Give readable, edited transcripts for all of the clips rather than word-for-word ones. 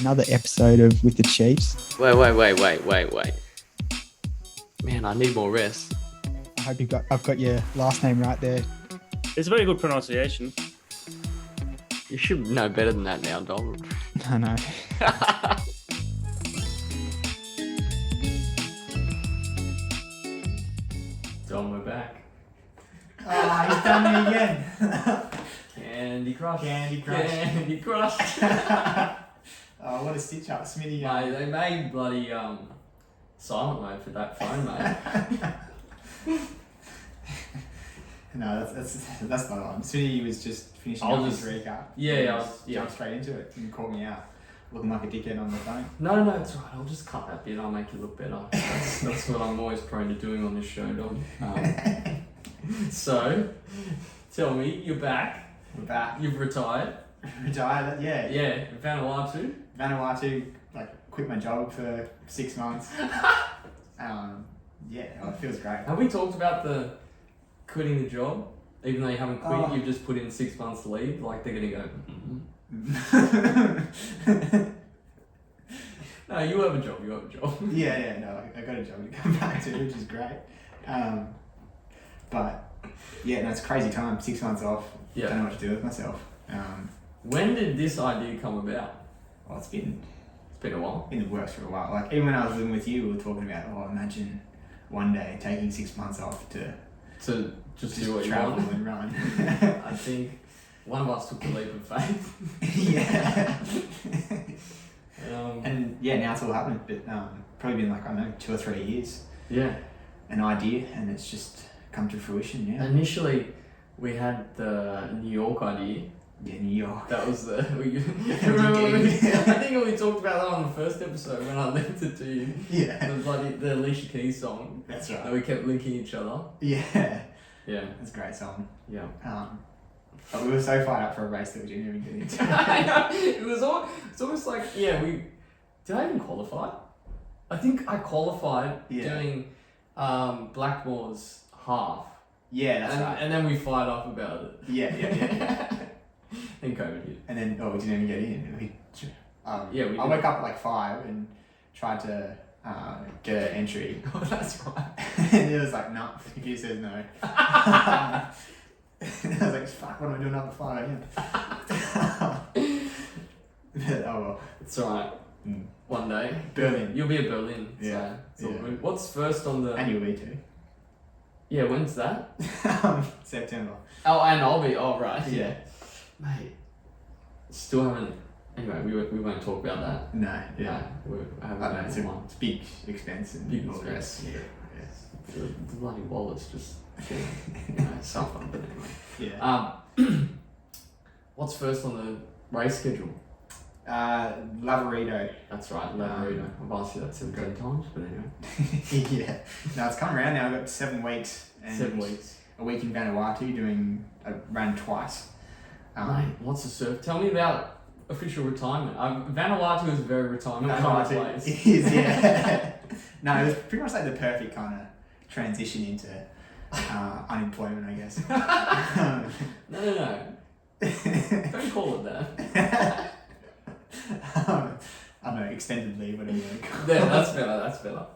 Another episode of With the Chiefs. Wait. Man, I need more rest. I hope I've got your last name right there. It's a very good pronunciation. You should know better than that now, Donald. I know. Don, we're back. He's done me again. Candy Crush. Candy Crush. Candy Crush. Oh, what a stitch up, Smitty. Mate, they made bloody silent mode for that phone, mate. No, that's not on. Smitty was just finishing I'll up just- his recap. Yeah, Jumped straight into it and called me out, looking like a dickhead on the phone. No, it's alright. I'll just cut that bit. I'll make you look better. That's what I'm always prone to doing on this show, Don. So, tell me, you're back. We're back. You've retired. Retired, yeah. Yeah, Vanuatu. Vanuatu, quit my job for 6 months. It feels great. Have we talked about the quitting the job? Even though you haven't quit, Oh. you've just put in 6 months leave. Like they're gonna go. Mm-hmm. No, you have a job. You have a job. No, I got a job to come back to, which is great. It's a crazy time. 6 months off. Yeah. Don't know what to do with myself. When did this idea come about? Well, it's been It's been a while. in the works for a while. Like, even when I was living with you, we were talking about, imagine one day taking 6 months off to To just do what you travel want. and run. I think one of us took the leap of faith. Yeah. Um, And now it's all happening. But probably been 2 or 3 years. yeah. An idea, and it's just come to fruition. Yeah. Initially, we had the New York idea. Yeah, New York. That was the. I think we talked about that on the first episode when I linked it to you. Yeah. The Alicia Keys song That's that right. we kept linking each other. Yeah. Yeah. That's a great song. Yeah. But we were so fired up for a race that we didn't even get into. I know. It's almost like, did I even qualify? I think I qualified doing Blackmore's half. Yeah, that's right. And then we fired up about it. Yeah. Then COVID hit. And then, we didn't even get in. We I woke up at 5 and tried to get an entry. Oh, that's right. And it was like, no, the computer says no. I was like, fuck, what am I doing up at 5 a.m.? But, oh well. It's alright. One day. Berlin. You'll be at Berlin. Yeah. So it's all Yeah. good. What's first on the... And you'll be too. Yeah, when's that? September. Oh, and I'll be... Oh, right. Yeah. Mate. Still haven't... Anyway, we won't talk about that. No, yeah. No, I haven't I know, done it's one. a big expense and Big all the rest. expense. Yeah. The bloody wallet's just... suffer. But anyway. Yeah. What's first on the race schedule? Lavarito. That's right, Lavarito. I've asked you that 17 times, but anyway. Yeah. No, it's come around now. I've got 7 weeks. And 7 weeks. A week in Vanuatu doing a run twice. Mate, lots of surf. Tell me about official retirement. Vanuatu is a very retirement kind of place. It is, yeah. No, it was pretty much like the perfect kind of transition into unemployment, I guess. No. Don't call it that. I don't know, extended leave, whatever you want to call it. Yeah, that's better.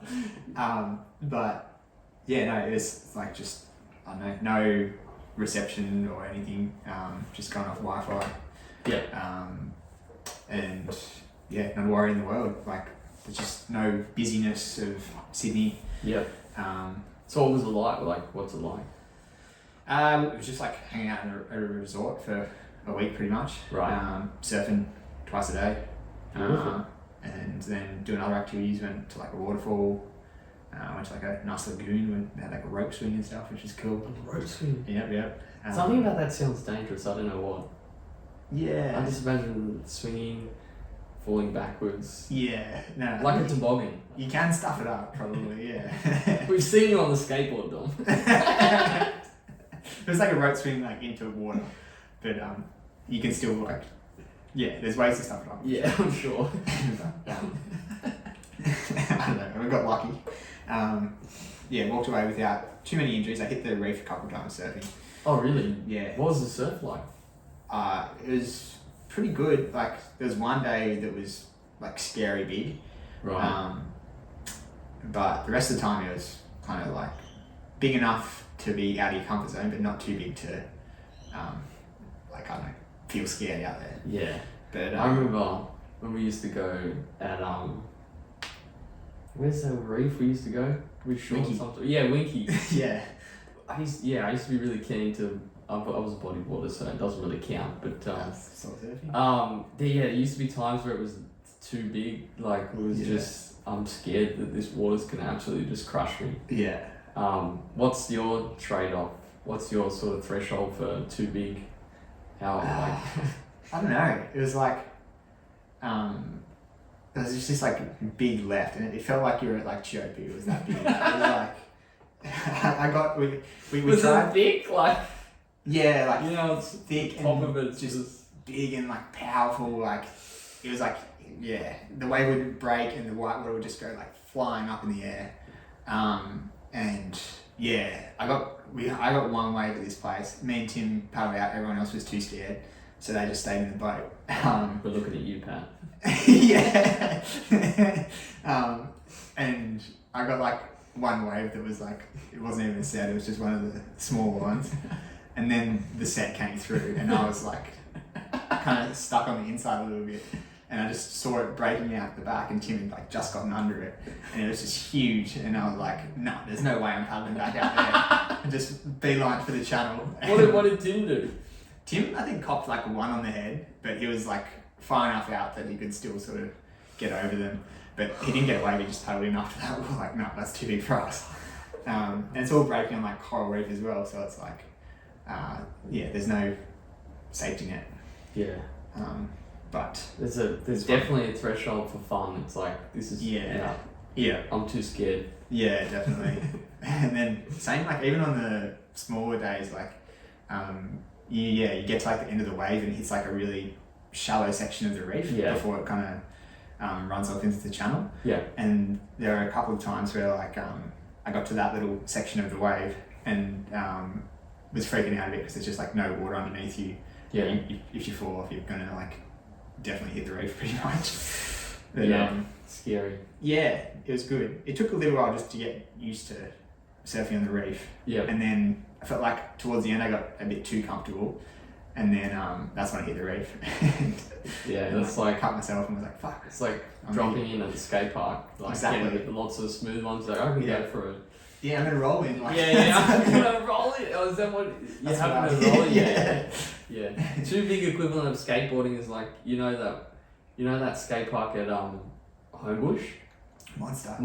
But yeah, no, it was like just, I don't know, no reception or anything, just going off Wi-Fi. Yeah. And yeah, not a worry in the world. Like, there's just no busyness of Sydney. Yeah. So what was it like? Like, what's it like? It was just like hanging out at a resort for a week pretty much. Right. Surfing twice a day. Beautiful. And then doing other activities, went to like a waterfall, went to like a nice lagoon, they had like a rope swing and stuff, which is cool. Rope swing. Yep. Something about that sounds dangerous. I don't know what. Yeah. I just imagine swinging, falling backwards, Yeah. No. like a toboggan. You can stuff it up, probably. Yeah. We've seen you on the skateboard, Dom. It was like a rope swing like into water, but you can still like, yeah. There's ways to stuff it up. Yeah, I'm sure. I don't know. We got lucky. Walked away without too many injuries. I hit the reef a couple of times surfing. Oh, really? Yeah. What was the surf like? It was pretty good. Like, there was one day that was like scary big. Right. But the rest of the time it was kind of like big enough to be out of your comfort zone, but not too big to, like, I don't know, feel scared out there. Yeah. But I remember when we used to go at where's the reef we used to go? With Sean Winky. something. Yeah, Winky. yeah, I used to be really keen to. I was a bodyboarder, so it doesn't really count. But salt surfing. there used to be times where it was too big. Like it was just, I'm scared that this water's gonna absolutely just crush me. Yeah. What's your trade-off? What's your sort of threshold for too big? How like? I don't know. It was like, it was just this like big left, and it felt like you were at like Chiopy. It was that big. It was like, I got we Was tried. it thick? Like Yeah, like you know, it's thick top and of it's just big and like powerful. Like it was like the wave would break and the white water would just go like flying up in the air. And yeah, I got one wave at this place. Me and Tim paddled out. Everyone else was too scared, so they just stayed in the boat. We're looking at you, Pat. yeah. And I got like one wave that was like, it wasn't even a set, it was just one of the smaller ones. And then the set came through and I was like kind of stuck on the inside a little bit. And I just saw it breaking out the back and Tim had like just gotten under it. And it was just huge. And I was like, no, there's no way I'm paddling back out there. And just beeline for the channel. What did Tim do? Tim, I think, copped like one on the head, but he was like far enough out that he could still sort of get over them. But he didn't get away, he just paddled in after that. We were like, no, that's too big for us. And it's all breaking on like coral reef as well, so it's like, there's no safety net. Yeah. But There's definitely a threshold for fun. It's like this is yeah, I'm too scared. yeah, definitely. And then same like even on the smaller days, like you get to like the end of the wave and it hits like a really shallow section of the reef before it kind of runs off into the channel. Yeah. And there are a couple of times where like I got to that little section of the wave and was freaking out a bit because there's just like no water underneath you. Yeah. If you fall off, you're gonna like definitely hit the reef pretty much. But, scary. yeah, it was good. It took a little while just to get used to surfing on the reef. Yeah. And then I felt like towards the end I got a bit too comfortable. And then that's when I hit the reef. And that's like cut myself and was like, fuck. it's like I'm dropping in at the skate park. Like Exactly. getting lots of smooth ones. Like I can go for it. Yeah, I'm gonna roll in. Like, I'm gonna roll it. Oh, is that what you That's happen what to I- roll it? Yeah. Too big equivalent of skateboarding is like you know that skate park at Homebush Monster.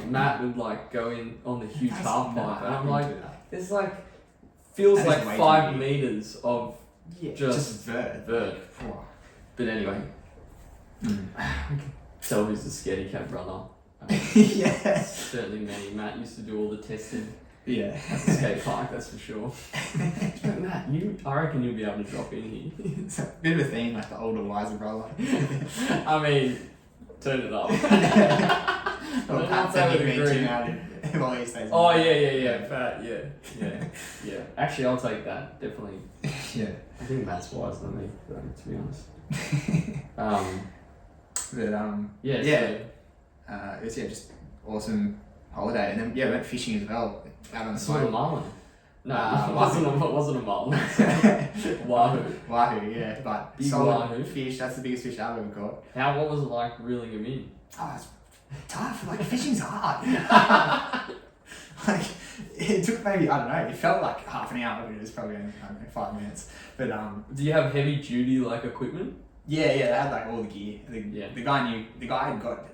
Matt would like go in on the huge half pipe, and I'm like, it's like feels That is like way 5 too big. meters of just vert. vert. But anyway, tell who's the scaredy cat brother. Yeah. Certainly many. Matt used to do all the testing Yeah. at the skate park, that's for sure. But Matt, I reckon you'll be able to drop in here. It's a bit of a theme, like the older, wiser brother. I mean, turn it up. Or don't Pat's know if I would sending me agree. too out while he stays. Oh yeah, Pat, yeah. Actually, I'll take that, definitely. Yeah. I think Matt's wiser than me, though, to be honest. But Yeah. it was just awesome holiday, and then we went fishing as well out on the So, saw the boat. marlin. No, Uh, it wasn't a marlin. Wahoo. Wahoo, yeah, but Big solid wahoo. fish. That's the biggest fish I've ever caught. What was it like reeling him in? Oh, it's tough. Like fishing's hard. Like it took maybe I don't know. It felt like half an hour, but it was probably only 5 minutes. But Do you have heavy duty like equipment? yeah, they had like all the gear. The guy had got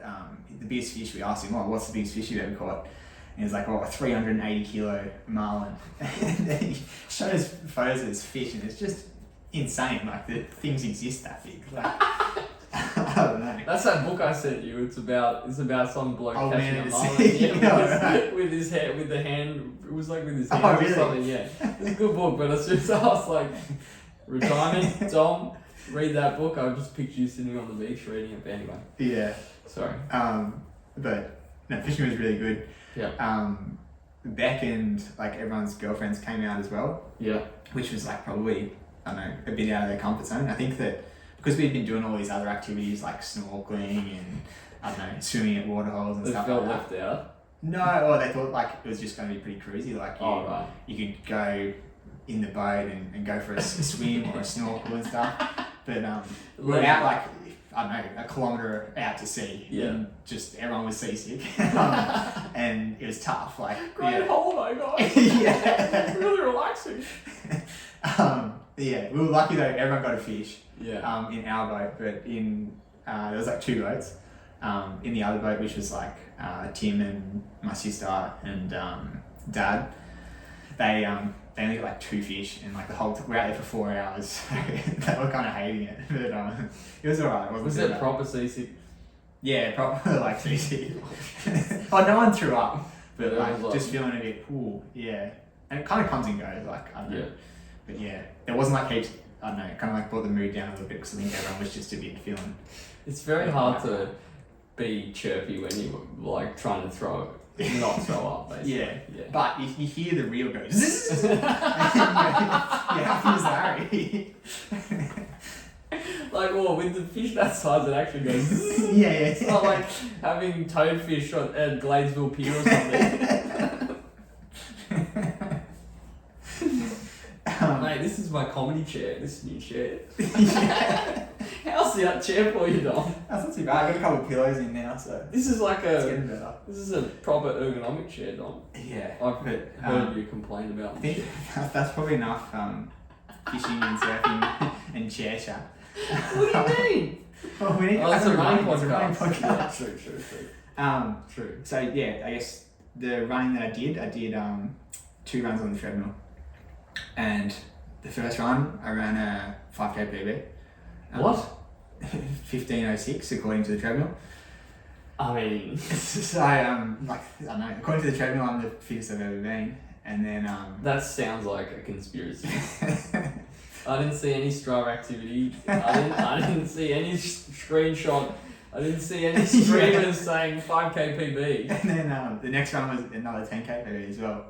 the biggest fish. We asked him, what's the biggest fish you've ever caught? And he was like, a 380 kilo marlin. And then he showed us photos of this fish, and it's just insane. Like the things exist that big. Like I don't know. That's that book I sent you. It's about some bloke Oh, catching man, a it's- marlin. yeah, With his hand, with the hand. It was like with his Oh, hand or really? something. Yeah, it's a good book. But as soon as I was like, retirement, Tom, read that book. I just picture you sitting on the beach reading it. But anyway, Yeah. sorry. But no, fishing was really good. Yeah. Beck and like everyone's girlfriends came out as well, Yeah. which was like probably, I don't know, a bit out of their comfort zone. I think that because we'd been doing all these other activities like snorkeling and I don't know, swimming at waterholes and They stuff felt like that. left out. No, or they thought like it was just going to be pretty cruisy. Like Right. you could go in the boat and go for a swim or a snorkel and stuff. But we were out like, I don't know, a kilometre out to sea. Yeah. And just everyone was seasick. And it was tough. Like, Great holiday, guys. Yeah. Really relaxing. Yeah, we were lucky though. Everyone got a fish. Yeah. In our boat, but in there was like 2 boats. In the other boat, which was like Tim and my sister and Dad, they only got like 2 fish, and like the whole we're out there for 4 hours. They were kind of hating it, but it was alright. Was it proper seasick? Yeah, proper like seasick. Oh, no one threw up, but Yeah, like it was just feeling a bit ooh, yeah. And it kind of comes and goes, like I don't know. Yeah. But yeah, there wasn't like heaps. I don't know, it kind of like brought the mood down a little bit because I think everyone was just a bit feeling. It's very hard to be chirpy when you're like trying to not throw up, basically. Yeah. Yeah. But if you hear the reel go zzz, you have to Harry. Like, well, with the fish that size, it actually goes zzz. Yeah. It's not like having toadfish at Gladesville Pier or something. Mate, this is my comedy chair, this new chair. Yeah. How's that chair for you, Dom? That's not too bad. I got a couple of pillows in now, so This is like it's a, getting better. this is a proper ergonomic chair, Dom. Yeah. I've But, heard you complain about I this think chair. that's probably enough fishing and surfing and chair chat. What do you mean? Well, we need Oh, that's a running it's a running podcast. Yeah, podcast. true. True. So yeah, I guess the running that I did 2 runs on the treadmill, and the first run I ran a 5k PB. What? 15:06 according to the treadmill. I mean, So like I don't know, according to the treadmill, I'm the fittest I've ever been, and then that sounds like a conspiracy. I didn't see any Strava activity. I didn't see any screenshot. I didn't see any streamers saying 5k PB. And then the next run was another 10k PB as well.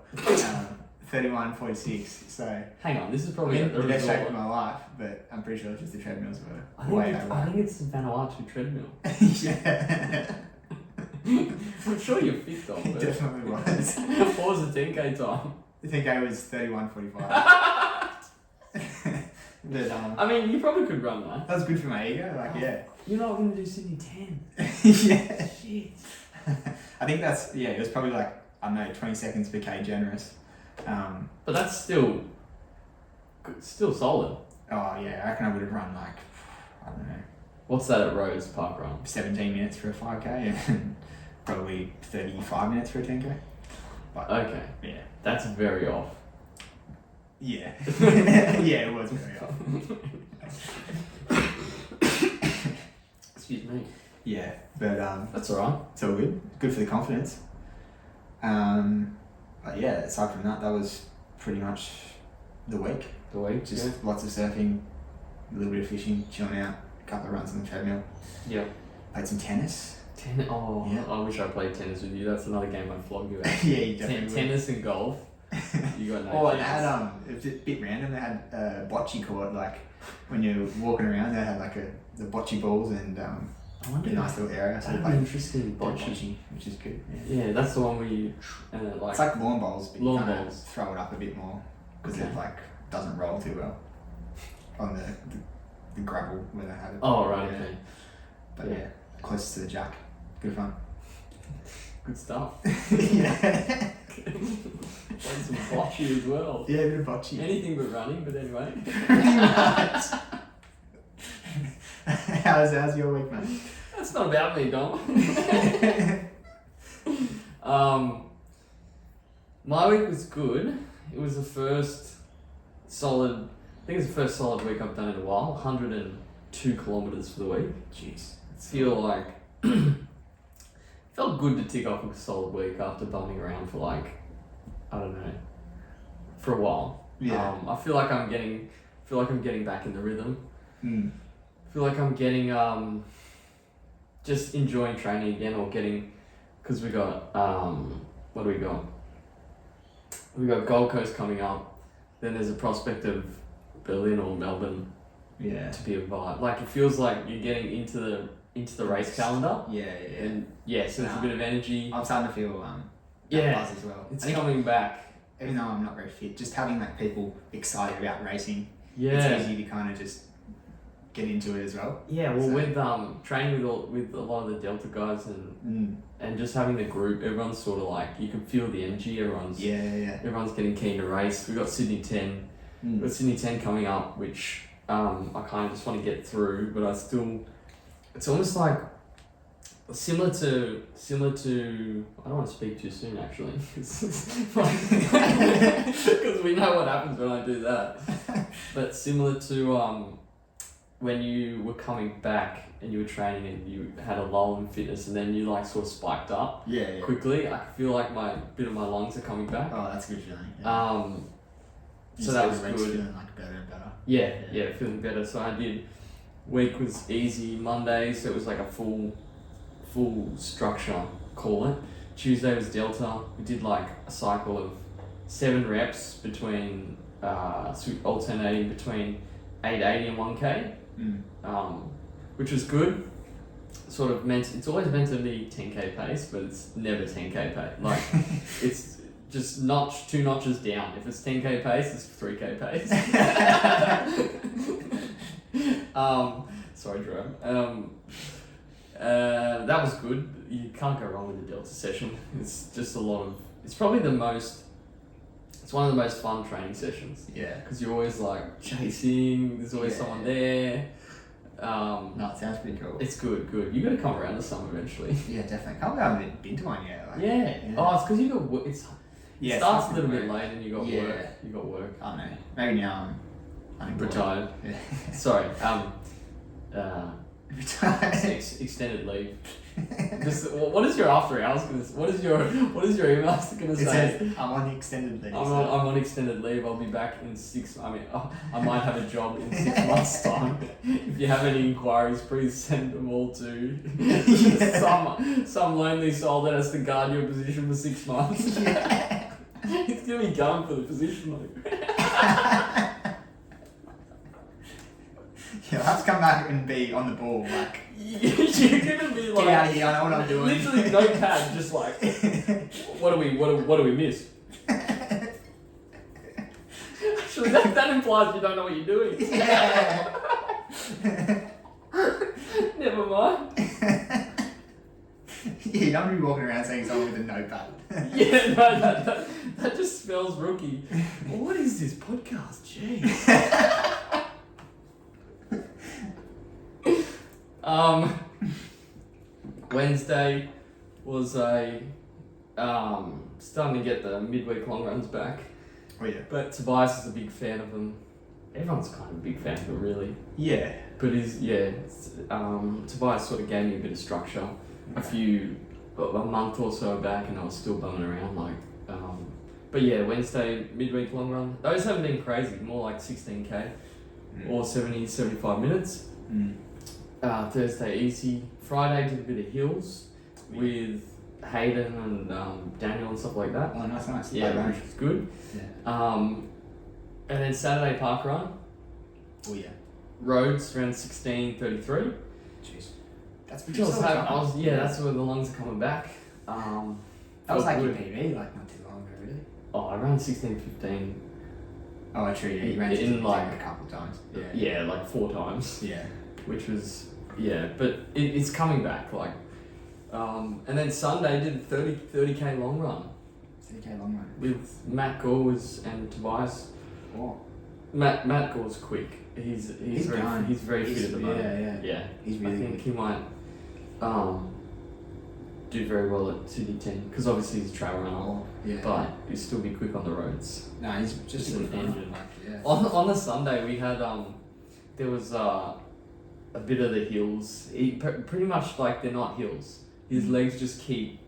31:46. So Hang on, this is I probably mean, at the the best shape of resort. my life, but I'm pretty sure it's just the treadmills were I think it's the Vanuatu treadmill. Yeah, I'm sure you're fit, Dom. it But definitely was. what was the 10k time? I think I was 31:45. But I mean, you probably could run that. that was good for my ego. Like You're not going to do Sydney 10. yeah. Shit. I think that's it was probably like I don't know 20 seconds per k generous. But that's still solid. Oh yeah, I reckon I would have run like I don't know What's that at Rose Park Run? 17 minutes for a 5k and probably 35 minutes for a 10k. But Okay, yeah, that's very off. yeah, yeah, it was very off. Excuse me. Yeah, but That's alright. it's all good. Good for the confidence. But yeah, aside from that, that was pretty much the week. The week, Just lots of surfing, a little bit of fishing, chilling out, a couple of runs on the treadmill. yeah. Played some tennis. Oh, Yeah. I wish I played tennis with you. That's another game I'd flog you at. Yeah, you definitely would. Tennis and golf. You got no Oh, chance. they had it was a bit random. They had a bocce court, like when you're walking around. They had like the bocce balls and I wonder a nice little area. So I'd like be interested in bocce, bocce. which is good. Yeah. Yeah, that's the one where you like. It's like lawn bowls, but Lawn you kind bowls. of throw it up a bit more because Okay. it like doesn't roll too well on the gravel where they had it. Oh right, Yeah. okay. But Yeah. yeah, close to the jack. Good fun. Good stuff. Yeah. Played some bocce as well. Yeah, a bit of bocce. Anything but running, but anyway. how's your week, man? That's not about me, Dom. My week was good. It was the first solid. I think it's the first solid week I've done in a while. 102 kilometers for the week. Jeez. Feel like felt good to tick off a solid week after bumming around for like I don't know for a while. Yeah. I feel like I'm getting back in the rhythm. Mm. I feel like I'm getting just enjoying training again or getting because we got what do we got? We got Gold Coast coming up. Then there's a prospect of Berlin or Melbourne Yeah. to be a vibe. Like it feels like you're getting into the race calendar. Yeah. And yeah, so there's a bit of energy. I'm starting to feel Yeah, buzz as well. It's I think coming back. even though I'm not very fit, just having like people excited about racing, Yeah. it's easy to kind of just get into it as well. Yeah, well, So- with training with a lot of the Delta guys and just having the group, everyone's sort of like you can feel the energy. Everyone's getting keen to race. We've got Sydney 10. We've got Sydney 10 coming up, which I kind of just want to get through, but I still. It's almost like similar to. I don't want to speak too soon, actually, because we know what happens when I do that. But similar to when you were coming back and you were training and you had a lull in fitness and then you like sort of spiked up quickly. I feel like my lungs are coming back. Oh, that's a good feeling. So that was good. Feeling like better and better. Yeah, feeling better. So I did. Week was easy. Monday, so it was like a full structure. Call it. Tuesday was Delta. We did like a cycle of 7 reps between alternating between 880 and 1K. Which was good. Sort of it's always meant to be 10K pace, but it's never 10K pace. Like it's just two notches down. If it's 10K pace, it's 3K pace. Sorry, Jerome. That was good. You can't go wrong with the Delta session. It's just it's probably it's one of the most fun training sessions. Yeah. Because you're always like chasing, there's always someone there. No, it sounds pretty cool. It's good. You got to come around to some eventually. Yeah, definitely. Can't believe I haven't been to one yet. Yeah. Oh, it's because you got work. It starts a little bit late and you got work. Yeah. You got work. I know. Maybe now I'm unemployed. Retired. Yeah. Sorry. Retired. Extended leave. Just what is your after hours? What is your email gonna It say? says I'm on extended leave. I'm on extended leave. I'll be back in 6. I mean, I might have a job in 6 months' time. If you have any inquiries, please send them all to some lonely soul that has to guard your position for 6 months. Yeah. He's gonna be going for the position though. Yeah, I'll have to come back and be on the ball, like You're gonna be like, get out of here, I know what I'm doing. literally no pad, just like, what do we miss? Actually, that implies you don't know what you're doing. Yeah. Never mind. Yeah, you don't want to be walking around saying something with a notepad. Yeah, no, that just smells rookie. Well, what is this podcast? Jeez. Wednesday was starting to get the midweek long runs back. Oh yeah. But Tobias is a big fan of them. Everyone's kind of a big fan of them, really. Yeah. But Tobias sort of gave me a bit of structure a month or so back, and I was still bumming around but yeah, Wednesday midweek long run. Those haven't been crazy, more like 16K or 70, 75 minutes. Thursday easy. Friday did a bit of hills with Hayden and Daniel and stuff like that. Oh, nice. Yeah, which was good. Yeah. And then Saturday park run. Oh yeah. Roads around 16:33. Jeez. That's Which pretty solid. that's where the lungs are coming back. That was like your PB, like not too long ago, really. Oh, I ran 16:15. Oh, true. Yeah, you ran In to like a couple of times. Yeah. Yeah, like 4 times. Yeah. Which was but it's coming back and then Sunday did a 30K long run 30K long run with Matt Gores and Tobias. Oh. Matt Gore's quick. He's very fit at the moment. Yeah. He's really I think good. he might do very well at Sydney 10 because obviously he's a trail runner. Oh, yeah. But he'll still be quick on the roads. No, he's just a an good runner. engine. Like, yeah. On the Sunday we had there was a bit of the hills. Pretty much like they're not hills. His legs just keep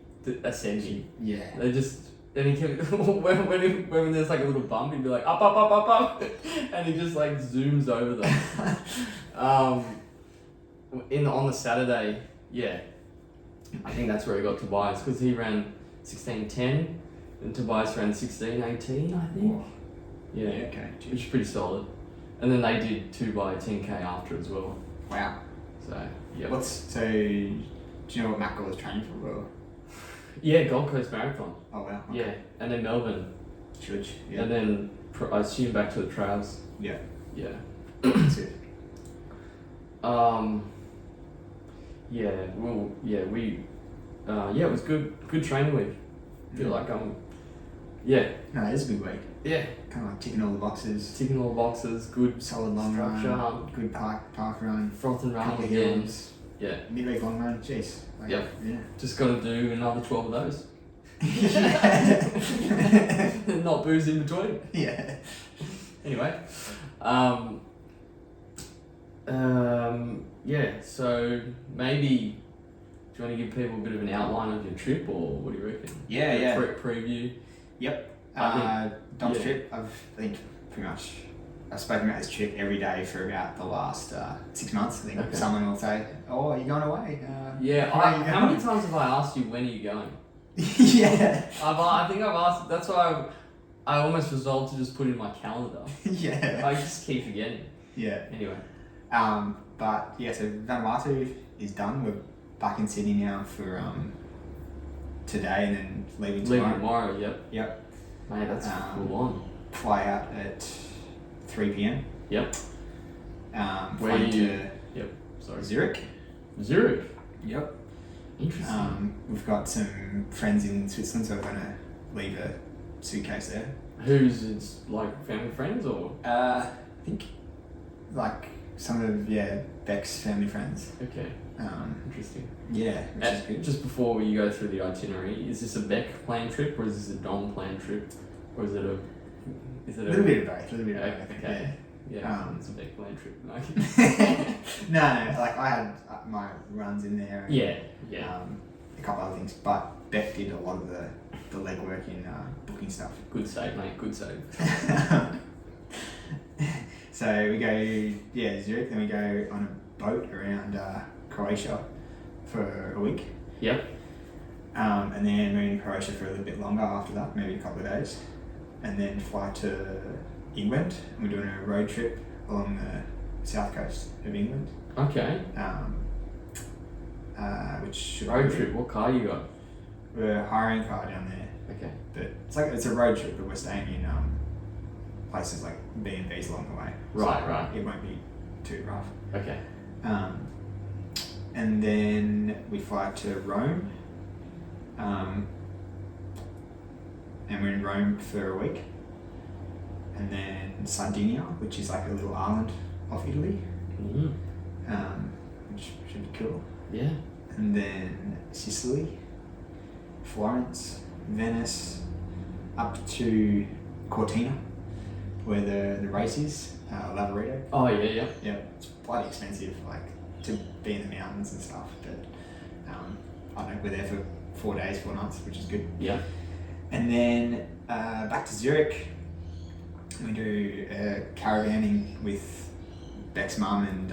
ascending. Yeah. They just then he kept when there's like a little bump he'd be like up, and he just like zooms over them. On the Saturday, yeah, I think that's where he got Tobias because he ran 16:10 and Tobias ran 16:18, I think. Oh. Yeah, Okay. which is pretty solid. And then they did 2x10k after as well. Wow. So yeah. Do you know what Matt was training for? Or? Yeah, Gold Coast Marathon. Oh wow. Okay. Yeah, and then Melbourne. Huge. Yeah. And then I assume back to the trails. Yeah. Yeah. That's it. Yeah. Well. Yeah. We. Yeah. It was good training week. Feel like Yeah. No, it is a good week. Yeah. Kind of like ticking all the boxes. Ticking all the boxes. Good. Solid long structure. run. Good park run. Froth and run Couple of again. hills. Yeah. Midweek long run. Jeez. Like, Yep. Yeah. Just got to do another 12 of those. Yeah. Not booze in between. Yeah. Anyway, yeah. So maybe do you want to give people a bit of an outline of your trip, or what do you reckon? Yeah, A yeah. Preview. Yep. I Dom's yeah. trip. I think pretty much. I've spoken about this trip every day for about the last 6 months. I think Okay. someone will say, "Oh, are you going away?" Yeah. Where are you How many going? times have I asked you when are you going? Yeah. I think I've asked. That's why I almost resolved to just put it in my calendar. Yeah. I just keep forgetting. Yeah. Anyway. But yeah, so Vanuatu is done. We're back in Sydney now for today and then leaving tomorrow. Leaving tomorrow. Yep. Yep. Mate, that's full on. Fly out at 3 p.m. Yep. Fly into Sorry. Zurich. Zurich. Yep. Interesting. We've got some friends in Switzerland, so we're going to leave a suitcase there. Who's it's like family friends or? I think like some of Beck's family friends. Okay. Interesting. Yeah, which is good. Just before you go through the itinerary, is this a Beck planned trip or is this a Dom planned trip, or is it a? Is it A little bit of both. A little bit of both. Okay. Yeah. Yeah. It's a Beck planned trip. No, like I had my runs in there. And, Yeah. A couple other things, but Beck did a lot of the legwork in booking stuff. Good save, mate. Good save. So we go, Zurich, then we go on a boat around Croatia for a week. Yep. And then we're in Croatia for a little bit longer after that, maybe a couple of days. And then fly to England. We're doing a road trip along the south coast of England. Okay. Which should Road be- trip. What car you got? We're hiring a car down there. Okay. But it's a road trip, but we're staying in places like B&Bs along the way. Right. It won't be too rough. Okay. And then we fly to Rome. And we're in Rome for a week. And then Sardinia, which is like a little island off Italy. Mm. Which should be cool. Yeah. And then Sicily, Florence, Venice, up to Cortina, where the race is, Lavaredo. Oh yeah. Yeah, it's bloody expensive, like to be in the mountains and stuff. But I don't know, we're there for 4 days, 4 nights, which is good. Yeah. And then back to Zurich. We do caravanning with Beck's mum and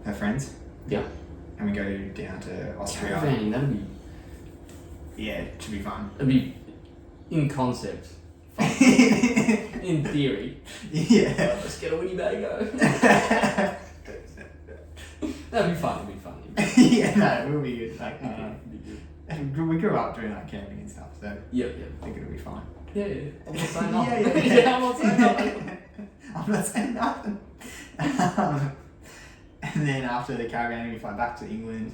her friends. Yeah. And we go down to Austria. Caravanning. That'd be. Yeah, it should be fun. It'd be, in concept, fun. In theory. Yeah. Let's get a Winnebago. That'd be fun. Yeah, no, it will be good. Like, It'd be good. we grew up doing like camping and stuff, so Yep. I think it'll be fine. Yeah. I'm not saying nothing. Yeah. I'm not saying nothing. I'm not saying nothing. And then after the caravan, we fly back to England.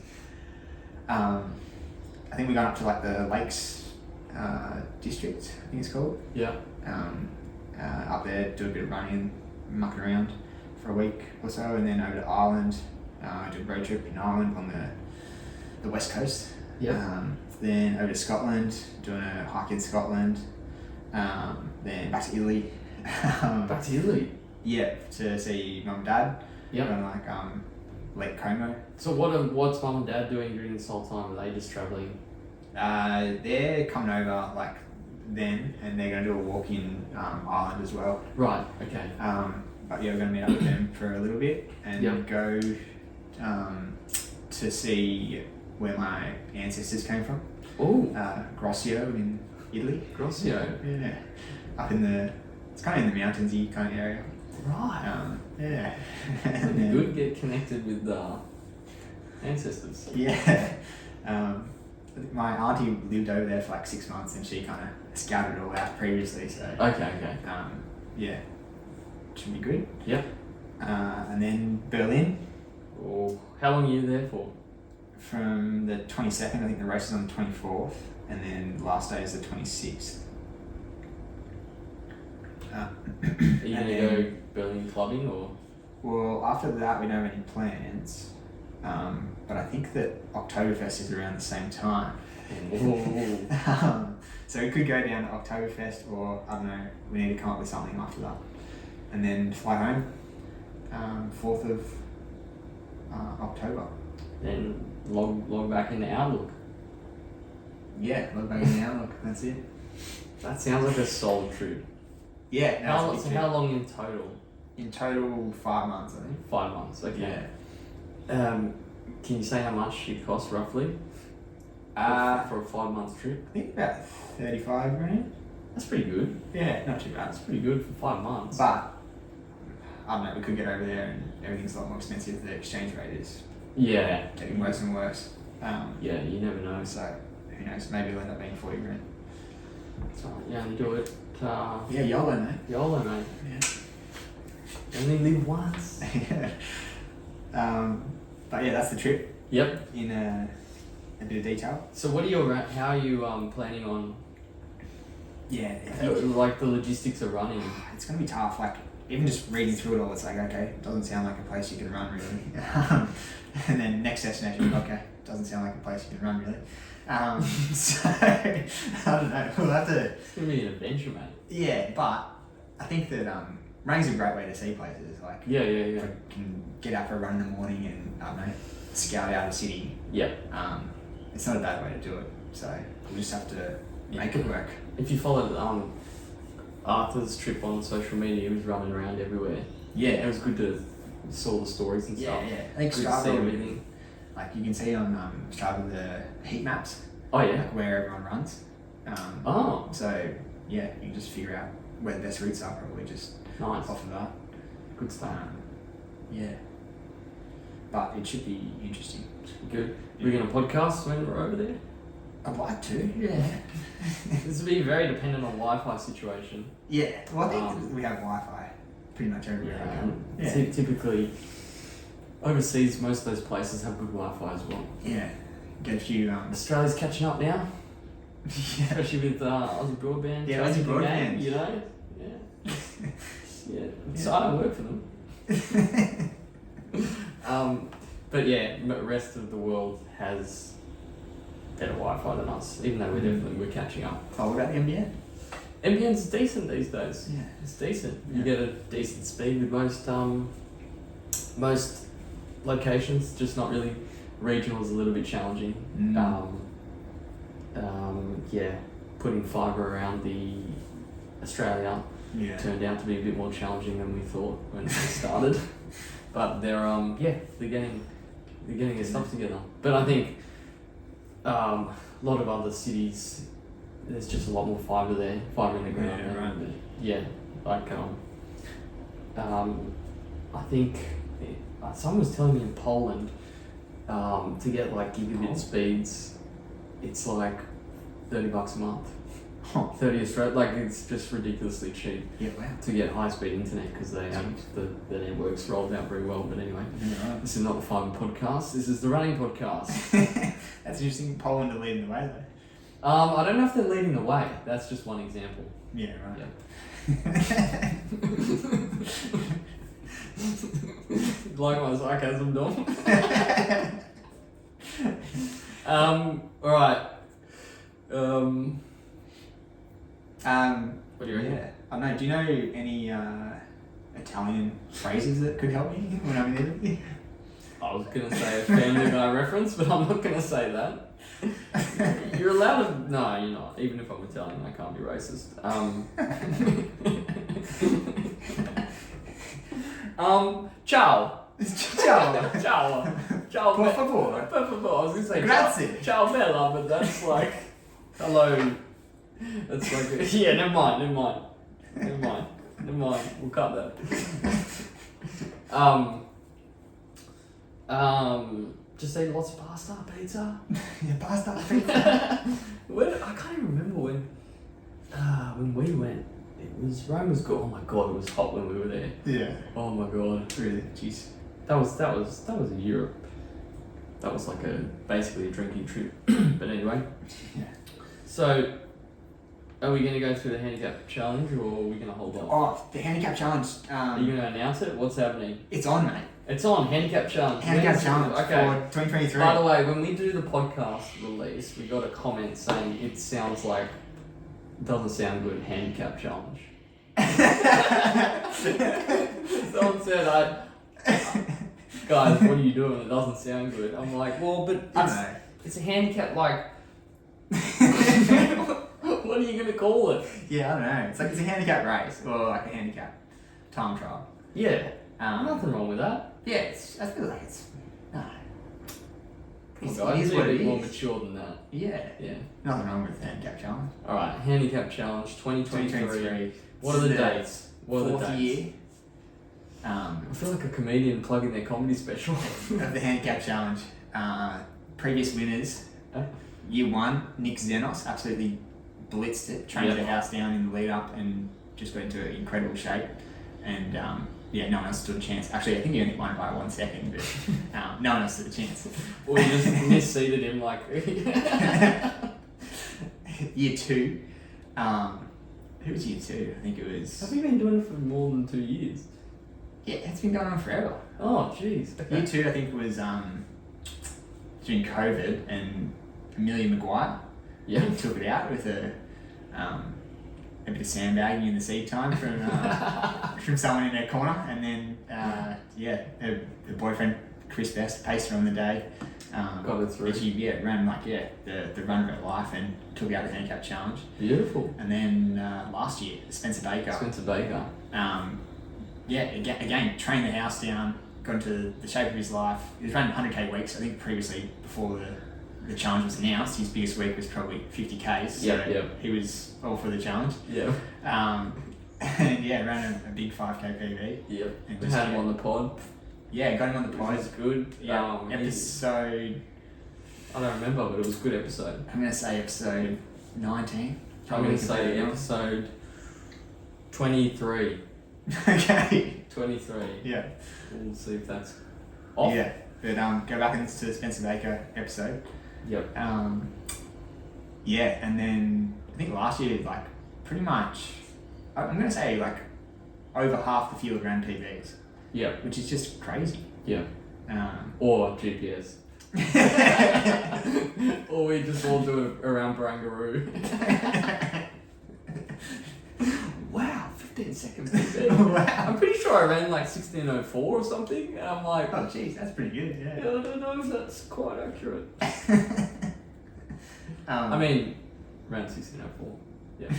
I think we got up to like the Lakes district, I think it's called. Yeah. Up there, do a bit of running, mucking around for a week or so, and then over to Ireland. Do a road trip in Ireland on the west coast. Yeah. Then over to Scotland, doing a hike in Scotland. Then back to Italy. Back to Italy. Yeah, to see mum and dad. Yep. On like Lake Como. So what's mum and dad doing during this whole time? Are they just travelling? They're coming over like then, and they're going to do a walk in Ireland as well. Right. Okay. But yeah, we're going to meet up with them for a little bit and Yep. go to see where my ancestors came from. Oh. Grossio in Italy. Grossio. Yeah. Up in it's kind of in the mountainsy kind of area. Right. Yeah. It'd be good. Get connected with ancestors. Yeah. My auntie lived over there for like 6 months, and she kind of scouted it all out previously. So. Okay. Yeah. Should be good. Yep. And then Berlin. Oh, how long are you there for? From the 22nd, I think the race is on the 24th, and then the last day is the 26th. Are you going to go Berlin clubbing or? Well, after that, we don't have any plans. But I think that Oktoberfest is around the same time. So we could go down to Oktoberfest, or I don't know, we need to come up with something after that. And then fly home, 4th of October. Then log back into Outlook. Yeah, log back in the Outlook, that's it. That sounds like a solid trip. Yeah, How long in total? In total, 5 months, I think. 5 months, okay. Yeah. Can you say how much it costs roughly? For a 5 month trip? I think about 35 grand. That's pretty good. Yeah, not too bad. That's pretty good for 5 months. But I don't know, we could get over there and everything's a lot more expensive. The exchange rate is yeah, getting worse and worse. yeah, you never know. So who knows? Maybe it'll end up being 40 grand. So yeah, and do it. Yeah, YOLO, mate. YOLO, mate. Yeah. Only live once. But yeah, that's the trip Yep. in a bit of detail. So how are you planning on? Yeah, Like the logistics of running. it's gonna be tough. Like even just reading through it all, it's like okay, it doesn't sound like a place you can run really. And then next destination, okay, doesn't sound like a place you can run really. So I don't know. We'll have to. It's gonna be an adventure, mate. Yeah, but I think that running's a great way to see places. Like Yeah. if I can get out for a run in the morning and I don't know, scout out a city. Yep. It's not a bad way to do it. So we'll just have to make it work. If you followed Arthur's trip on social media, he was running around everywhere. Yeah, It was good to saw the stories and stuff. yeah. I think Good to see Strava, everything. like you can see on Strava the heat maps, Oh yeah. like where everyone runs. Oh, So yeah, you can just figure out where the best routes are. Probably just nice. off of that. Good stuff. Yeah, but it should be interesting. Good. We're gonna podcast when we're over there. I'd like to. Yeah. This will be very dependent on Wi-Fi situation. Yeah. Well, I think we have Wi-Fi pretty much everywhere. Yeah. Typically, overseas, most of those places have good Wi-Fi as well. Yeah. Get a few. Australia's catching up now, Yeah. especially with Aussie Broadband. Yeah, Aussie changing the game, Broadband. you know. Yeah. Yeah. It's I don't work for them. But yeah, the rest of the world has better Wi-Fi than us, even though we're catching up. Oh, what about the NBN? NBN's decent these days. Yeah. It's decent. Yeah. You get a decent speed with most locations, just not really. Regional is a little bit challenging. Yeah, putting fibre around the Australia Yeah. turned out to be a bit more challenging than we thought when we started. But they're getting their stuff together. But I think a lot of other cities, there's just a lot more fibre there, fibre in the ground. Yeah, right. And, yeah, like I think someone was telling me in Poland to get like gigabit speeds, it's like $30 a month. 30 Australia, like it's just ridiculously cheap Yeah. Wow. to get high speed internet because they have the networks rolled out very well. But anyway, Yeah, right. this is not the fibre podcast. This is the running podcast. That's interesting. Poland are leading the way though. I don't know if they're leading the way. That's just one example. Yeah. Right. Yeah. Like my sarcasm, Dom. All right. What do you reckon? Yeah. I don't know. Do you know any Italian phrases that could help me when I'm in Italy? I was gonna say a Family Guy reference, but I'm not gonna say that. You're allowed to. No, you're not. Even if I'm Italian, I can't be racist. Ciao. Ciao. Ciao. Ciao. Por favor. Per favore. I was gonna say Grazie. Ciao bella, but that's like hello. That's like yeah. Never mind. Never mind. We'll cut that. Just eat lots of pasta, pizza. Yeah, pasta, pizza. I can't even remember when we went. Rome was good. Oh my god, it was hot when we were there. Yeah. Oh my god. Really? Jeez. That was in Europe. That was like basically a drinking trip. But anyway. Yeah. So, are we going to go through the handicap challenge, or are we going to hold on? Oh, the handicap challenge. Are you going to announce it? What's happening? It's on, mate. It's on handicap challenge. Handicap challenge Okay. for 2023. By the way, when we do the podcast release, we got a comment saying it sounds like doesn't sound good. Handicap challenge. Someone said, guys, what are you doing? It doesn't sound good. I'm like, well, but it's a handicap. Like, what are you gonna call it? Yeah, I don't know. It's a handicap race or like a handicap time trial. Yeah, nothing wrong with that. Yeah, I feel like it's. No. Well, It guys, is be a what it bit more is. mature than that. Yeah. Yeah. Nothing wrong with the handicap challenge. All right, handicap challenge 2023. What are the dates? What are the Fourth dates? year. I feel like a comedian plugging their comedy special. Of the handicap challenge. Previous winners. Year 1, Nick Zenos absolutely blitzed it, trained the house down in the lead up and just got into incredible shape. And no one else stood a chance. Actually, I think he only won by 1 second, but no one else stood a chance. Or you just misseated him like. Year 2. Who was year 2? I think it was. Have you been doing it for more than 2 years? Yeah, it's been going on forever. Oh, jeez. Okay. Year 2, I think, was during COVID, and Amelia Maguire took it out with a bit of sandbagging in the seed time from someone in her corner, and then her boyfriend Chris Best paced her on the day. Got it through. But she ran the run of her life and took out the handicap challenge. Beautiful. And then last year, Spencer Baker. Again, trained the house down, got into the shape of his life. He was running 100k weeks. I think previously, before the challenge was announced, his biggest week was probably 50k's. So he was all for the challenge. Yeah. And ran a big 5k PB. Yep. And Just had him on the pod. Yeah, got him on the pod. It was good. Yeah. Episode. I don't remember, but it was a good episode. I'm gonna say episode 19. I'm gonna say episode 23. Okay. 23. Yeah. We'll see if that's off. Yeah. But go back into the Spencer Baker episode. Yep. And then I think last year, like, pretty much, I'm gonna say like over half the field ran PBs. Yeah. Which is just crazy. Yeah. Or GPS. Or we just all do it around Barangaroo. Wow, 15 seconds PB. Wow. I'm pretty sure I ran like 16:04 or something, and I'm like, Oh jeez, that's pretty good. I Yeah. don't know if that's quite accurate. I mean, around 16:04. Yeah.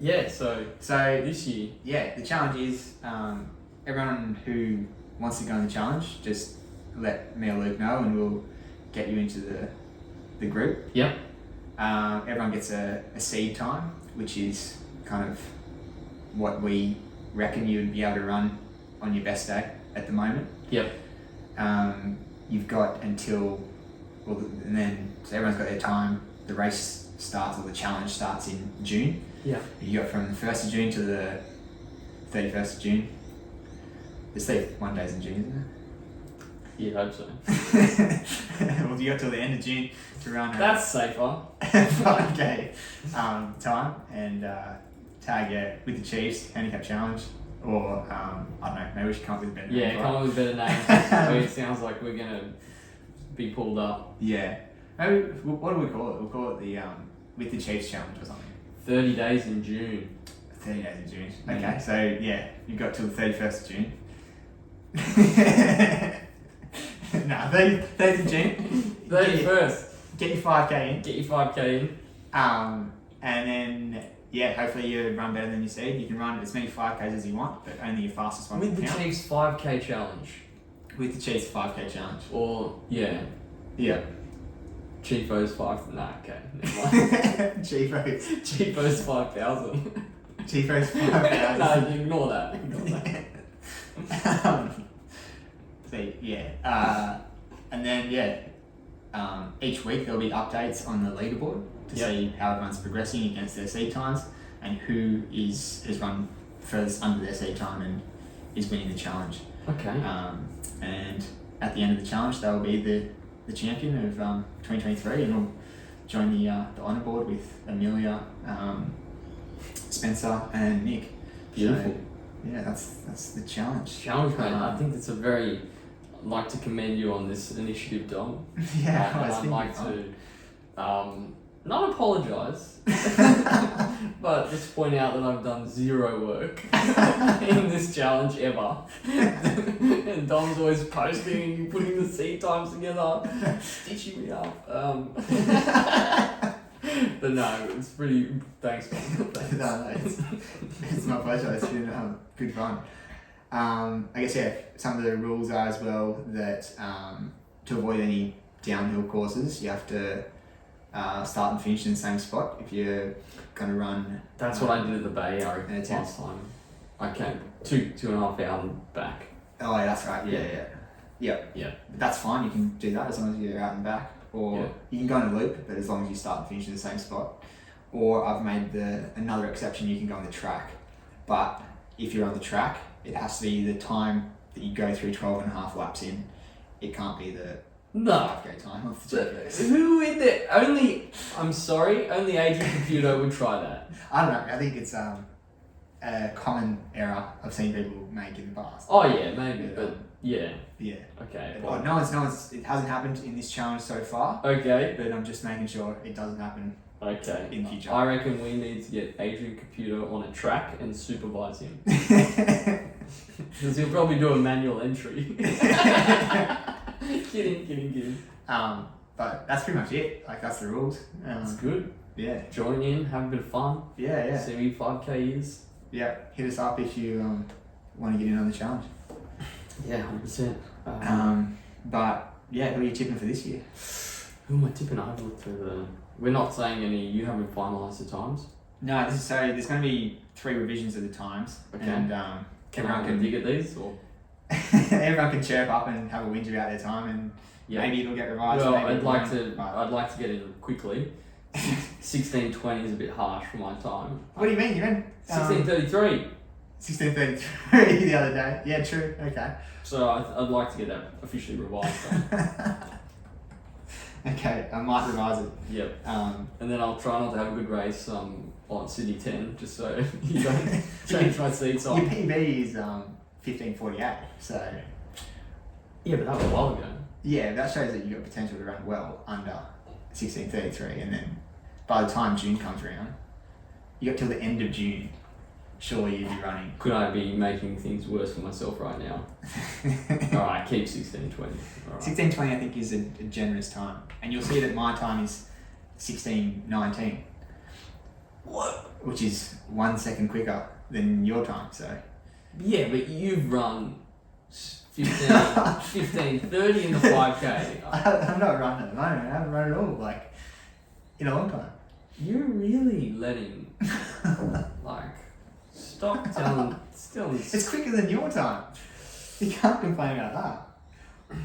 Yeah. So this year. Yeah, the challenge is everyone who wants to go on the challenge, just let me or Luke know and we'll get you into the group. Yep. Everyone gets a seed time, which is kind of what we reckon you would be able to run on your best day at the moment. Yep. You've got until, so everyone's got their time. The race starts, or the challenge starts in June. Yeah. You got from the 1st of June to the 31st of June. There's 31 days in June, isn't Yeah, I hope so. there? Well, you got till the end of June to run That's safer. 5k time and tag with the Chiefs handicap challenge, or I don't know, maybe we should come up with a better name. Yeah, for come it. up with better names. It sounds like we're gonna be pulled up. Yeah, maybe what do we call it? We'll call it the with the Chiefs challenge or something. 30 days in June. 30 days in June. Mm. Okay, so yeah, you've got till the 31st of June. No, 30th of June. 31st. Get your 5k in. Get your 5k in. And then, hopefully you run better than you said. You can run as many 5Ks as you want, but only your fastest one With will the count. Chiefs 5k challenge. With the Chiefs 5K challenge. Or, yeah. Yeah. Chiefos 5. Nah, okay. Never mind. Chiefos. Chiefos 5,000. Cheapos 5 hours. No, ignore that. Ignore that. So and then each week there'll be updates on the leaderboard to see how everyone's progressing against their seed times and who has run furthest under their seed time and is winning the challenge. Okay. And at the end of the challenge, they'll be the champion of 2023, and will join the honour board with Amelia, Spencer, and Nick. Beautiful. So, yeah, that's the challenge. Challenge, mate. I think it's a very. I'd like to commend you on this initiative, Dom. Yeah, And I was I'd like thinking to not apologise, but just point out that I've done zero work in this challenge ever. And Dom's always posting and putting the seed times together, stitching me up. But no, it's pretty. Thanks, Dom. Thanks. No, it's my pleasure. It's been good fun. I guess some of the rules are as well that to avoid any downhill courses, you have to start and finish in the same spot if you're going to run. That's what I did at the Bay Area and it's last time. I came 2.5 hours back. Oh, yeah, that's right. Yeah. But that's fine. You can do that as long as you're out and back. Or you can go in a loop, but as long as you start and finish in the same spot. Or I've made another exception. You can go on the track, but if you're on the track, it has to be the time that you go through 12.5 laps in. It can't be the 5K time of the GPS. Who in there? Only Adrian Computer would try that. I don't know. I think it's a common error I've seen people make in the past. Oh yeah, maybe, but yeah. Yeah. Okay. Well, no one's. It hasn't happened in this challenge so far. Okay. But I'm just making sure it doesn't happen. Okay. In future. I reckon we need to get Adrian Computer on a track and supervise him. Because he'll probably do a manual entry. Kidding. But that's pretty much it. Like, that's the rules. That's good. Yeah. Join in, have a bit of fun. Yeah. See me 5K is. Yeah. Hit us up if you want to get in on the challenge. Yeah, 100%. But yeah, who are you tipping for this year? Who am I tipping? I haven't looked through the. We're not saying any. You haven't finalised the times. No, there's going to be 3 revisions of the times. Okay. And Can I dig at these or? everyone can chirp up and have a whinge about their time, and maybe it'll get revised. Well, maybe I'd like to get in quickly. 16:20 is a bit harsh for my time. What do you mean? You meant 16:33. 16:33 the other day. Yeah, true. Okay. So I'd like to get that officially revised. Okay, I might revise it. Yep. And then I'll try not to have a good race on City 10, just so you don't change my seats on. Your PB is 15:48, so. Yeah, but that was a while ago. Yeah, that shows that you've got potential to run well under 16:33, and then by the time June comes around, you got till the end of June. Surely you'd be running. Could I be making things worse for myself right now? Alright, keep 16:20. Right. 16:20 I think is a generous time. And you'll see that my time is 16:19. What? Which is 1 second quicker than your time, so. Yeah, but you've run 15:30 in the 5K. I'm not running at the moment. I haven't run at all, like, in a long time. You're really letting, stop telling, still. It's quicker than your time. You can't complain about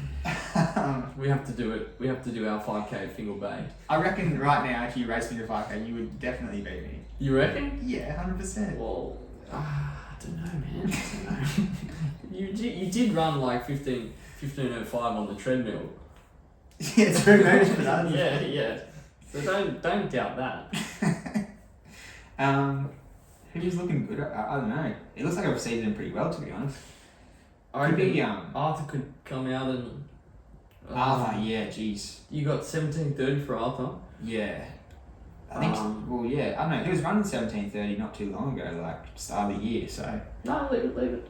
that. We have to do it. We have to do our 5K at Fingal Bay. I reckon right now, if you race me to 5K, you would definitely beat me. You reckon? Yeah, 100%. Well, I don't know, man. I don't know. You did run like 15:05 on the treadmill. Yeah, it's very much for that. Yeah. So don't doubt that. Who's looking good? I don't know. It looks like I've seeded him pretty well, to be honest. I Could reckon be, Arthur could come out and. Arthur, yeah, jeez. You got 17:30 for Arthur. Yeah. I think, well, yeah, I don't know. He was running 17:30 not too long ago, like start of the year, so. No, leave it.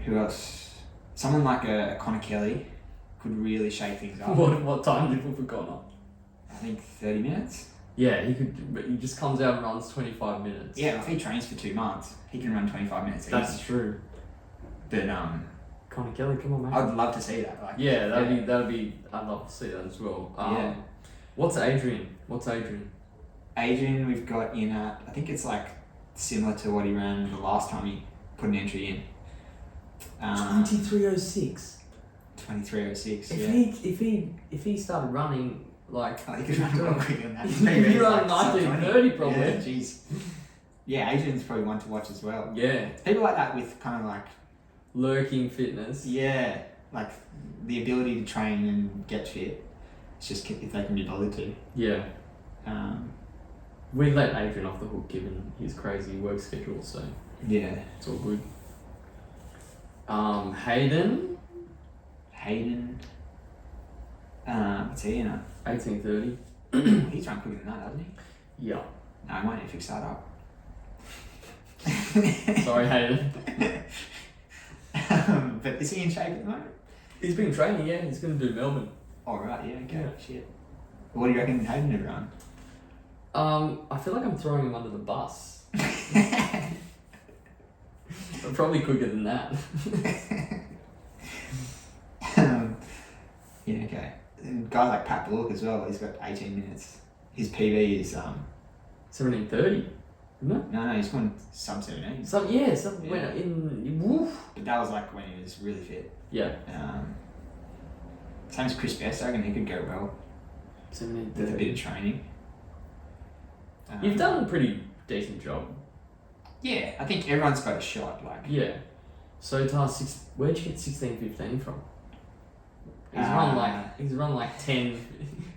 Who else? Someone like a Connor Kelly could really shake things up. What time did you put for Connor? I think 30 minutes. Yeah, he could. But he just comes out and runs 25 minutes. Yeah, if he trains for 2 months, he can run 25 minutes. That's easy. true. But Connor Kelly, come on, man. I'd love to see that. Like, Yeah, that'd be. I'd love to see that as well. Yeah. What's Adrian? Adrian, we've got in at, I think it's like similar to what he ran the last time he put an entry in. 23:06. 23:06. If he started running like he could run well quicker than that. he could run 19:30 probably. Yeah, jeez. Yeah, Adrian's probably one to watch as well. Yeah. People like that with kind of like lurking fitness. Yeah, like the ability to train and get fit. It's just if they can be bothered to. Yeah. Um, We let Adrian off the hook given his crazy work schedule, so yeah. it's all good. Hayden. What's he in at? 18:30. He's run quicker than that, hasn't he? Yeah. No, I might need to fix that up. Sorry, Hayden. But is he in shape at the moment? He's been training, yeah. He's going to do Melbourne. Oh, right, yeah, okay, Yeah. shit. What do you reckon Hayden would run? I feel like I'm throwing him under the bus. But probably quicker than that. Yeah, okay. And guy like Pat Bullock as well, he's got 18 minutes. His PB is 17:30, isn't it? no, he's gone sub 17. When in woof. But that was like when he was really fit. Yeah. Same as Chris Best, I reckon he could go well with a 17:30. bit of training. You've done a pretty decent job. Yeah, I think everyone's got a shot. Like, Yeah. So where'd you get 16:15 from? He's run like 10.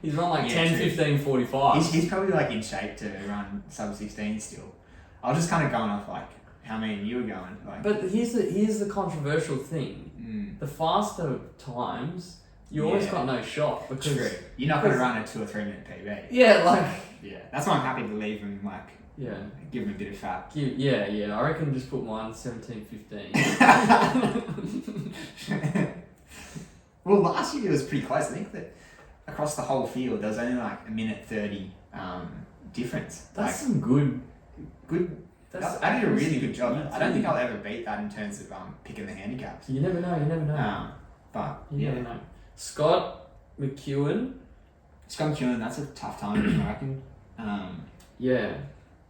He's run like 10, 15, 45. he's probably like in shape to run sub 16 still. I was just kind of going off like how many you were going. Like, But here's the controversial thing. The faster times, you always got no shot because true. You're not going to run a 2 or 3 minute PB. Yeah, like Yeah, that's why I'm happy to leave him. Like, yeah. give him a bit of fat. Yeah. I reckon just put mine 17:15. Well, last year it was pretty close. I think that across the whole field there was only like a minute 30 difference. That's some good. I did a really good job. I don't think I'll ever beat that in terms of picking the handicaps. You never know. But You never know. Scott McEwen. That's a tough time, I reckon. Yeah.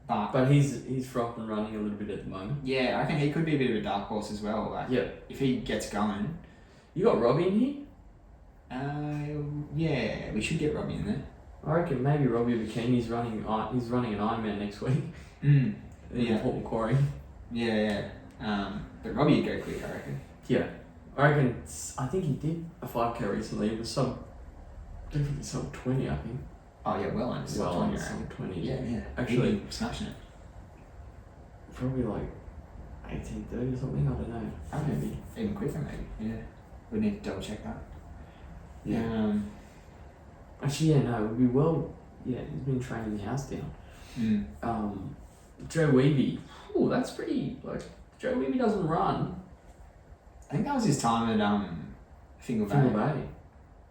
But he's front and running a little bit at the moment. yeah, I reckon he could be a bit of a dark horse as well. Like, Yeah. if he gets going. You got Robbie in here? Yeah, we should get Robbie in there. I reckon maybe Robbie Bikini's running an Ironman next week. Yeah. Port Macquarie. Yeah. But Robbie would go quick, I reckon. Yeah. I think he did a 5K recently. It was definitely sub 20, I think. Oh yeah, well under sub 20. Sub 20. Yeah. Actually, he'd be smashing it. probably like 18:30 or something. I don't know. Maybe. Even quicker, maybe. Yeah. We need to double check that. Yeah. Actually, yeah, no, it would be well. Yeah, he's been training the house down. Joe Weeby. Oh, that's pretty. Like Joe Weeby doesn't run. I think that was his time at Fingal Bay. Fingal Bay.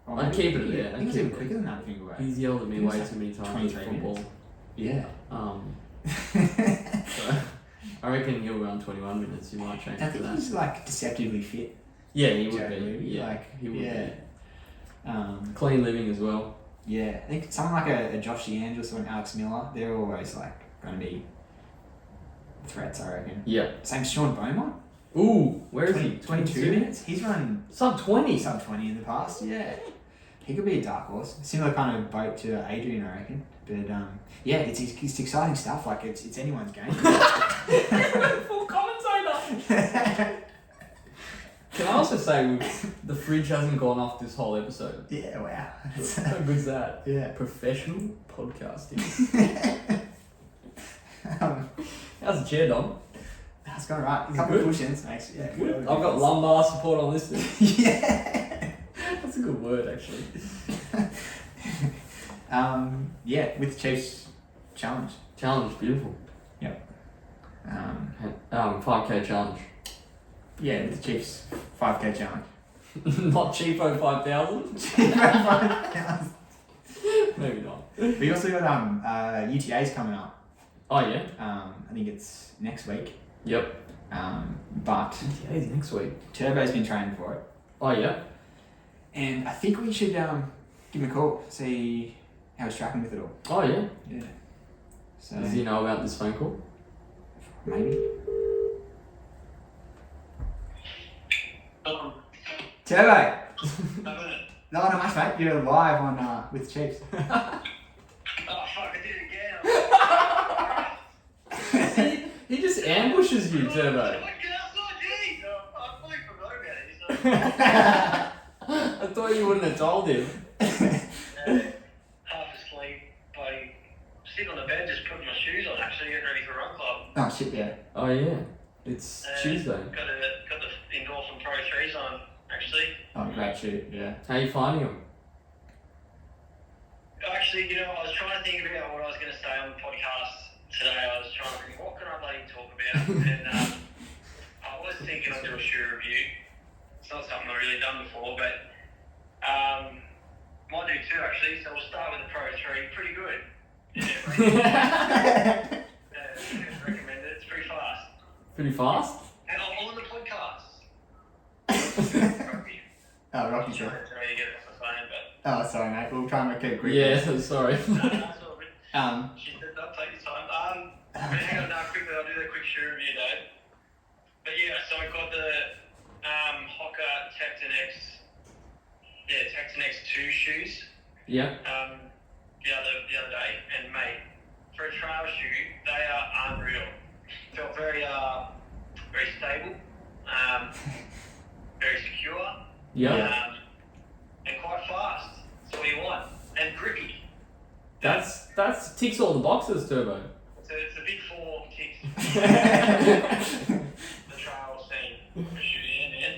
Or I'd maybe- keep it yeah, there. I think it was even quicker than that at Fingal Bay. He's yelled at me He was way like too many times 23 with football. Yeah. So I reckon he'll run 21 minutes. You might change I it to think that. he's like deceptively fit. Yeah, he would Joe be. Weeby, Yeah, like, he would yeah. be. Clean living as well. Yeah, I think someone like a Josh DeAngelis or an Alex Miller, they're always like going to be threats, I reckon. Yeah. Same as Sean Beaumont. Ooh, where is he? 22 minutes. He's run Sub 20. sub 20 in the past. Yeah, he could be a dark horse. Similar kind of boat to Adrian, I reckon. But yeah, it's exciting stuff. Like it's anyone's game. Full commentator. Can I also say the fridge hasn't gone off this whole episode? Yeah, wow. How good's that? Yeah. Professional podcasting. How's the chair, Dom? That's gone right. A Is it couple of good? push-ins, makes yeah. Good. I've got lumbar support on this thing. Yeah. That's a good word, actually. Yeah, with the Chiefs challenge. Challenge, beautiful. Yep. 5K challenge. Yeah, with the Chiefs 5K challenge. Not cheapo 5,000. 5,000. Maybe not. We also got UTAs coming up. Oh yeah. I think it's next week. Yep. But TA's next week. Turbo's been training for it, Oh yeah. and I think we should give him a call, see how he's tracking with it all. Oh yeah. Yeah. So Does he know about this phone call? maybe. Um, Turbo. oh No, not much, mate. You're live on with the Chiefs. fuck, I did it again. He just ambushes you, Turbo. I fully forgot about it. I thought you wouldn't have told him. Half asleep, buddy. Sitting on the bed, just putting my shoes on, actually getting ready for run club. Oh shit, yeah. Oh yeah, it's Tuesday. Got the Endorphin Pro 3s on, actually. Oh, great shoot, yeah. How you finding him? Actually, you know, I was trying to think about what I was going to say on the podcast today. I was trying to think, what can I bloody talk about? And I was thinking I'd do a shoe review. It's not something I've really done before, but might do two actually. So we'll start with the Pro 3. Pretty good. Yeah, recommend it. It's pretty fast. Pretty fast? And I'm on the podcast. Oh, Rocky, I'm sorry. trying to tell you to get it off the phone, but Oh, sorry, mate. We'll try and make it quick. Yeah, sorry. that's all good. She said, "Don't take your time." Hang on, now quickly, I'll do the quick shoe review though. But yeah, so I got the Hoka Tecton X 2 shoes Yeah. the other day, and mate, for a trail shoe, they are unreal. Felt very stable, very secure, Yeah. and quite fast. That's what you want, and grippy. That's ticks all the boxes, Turbo. It's a big 4 ticks. The trail scene for shooting in, man.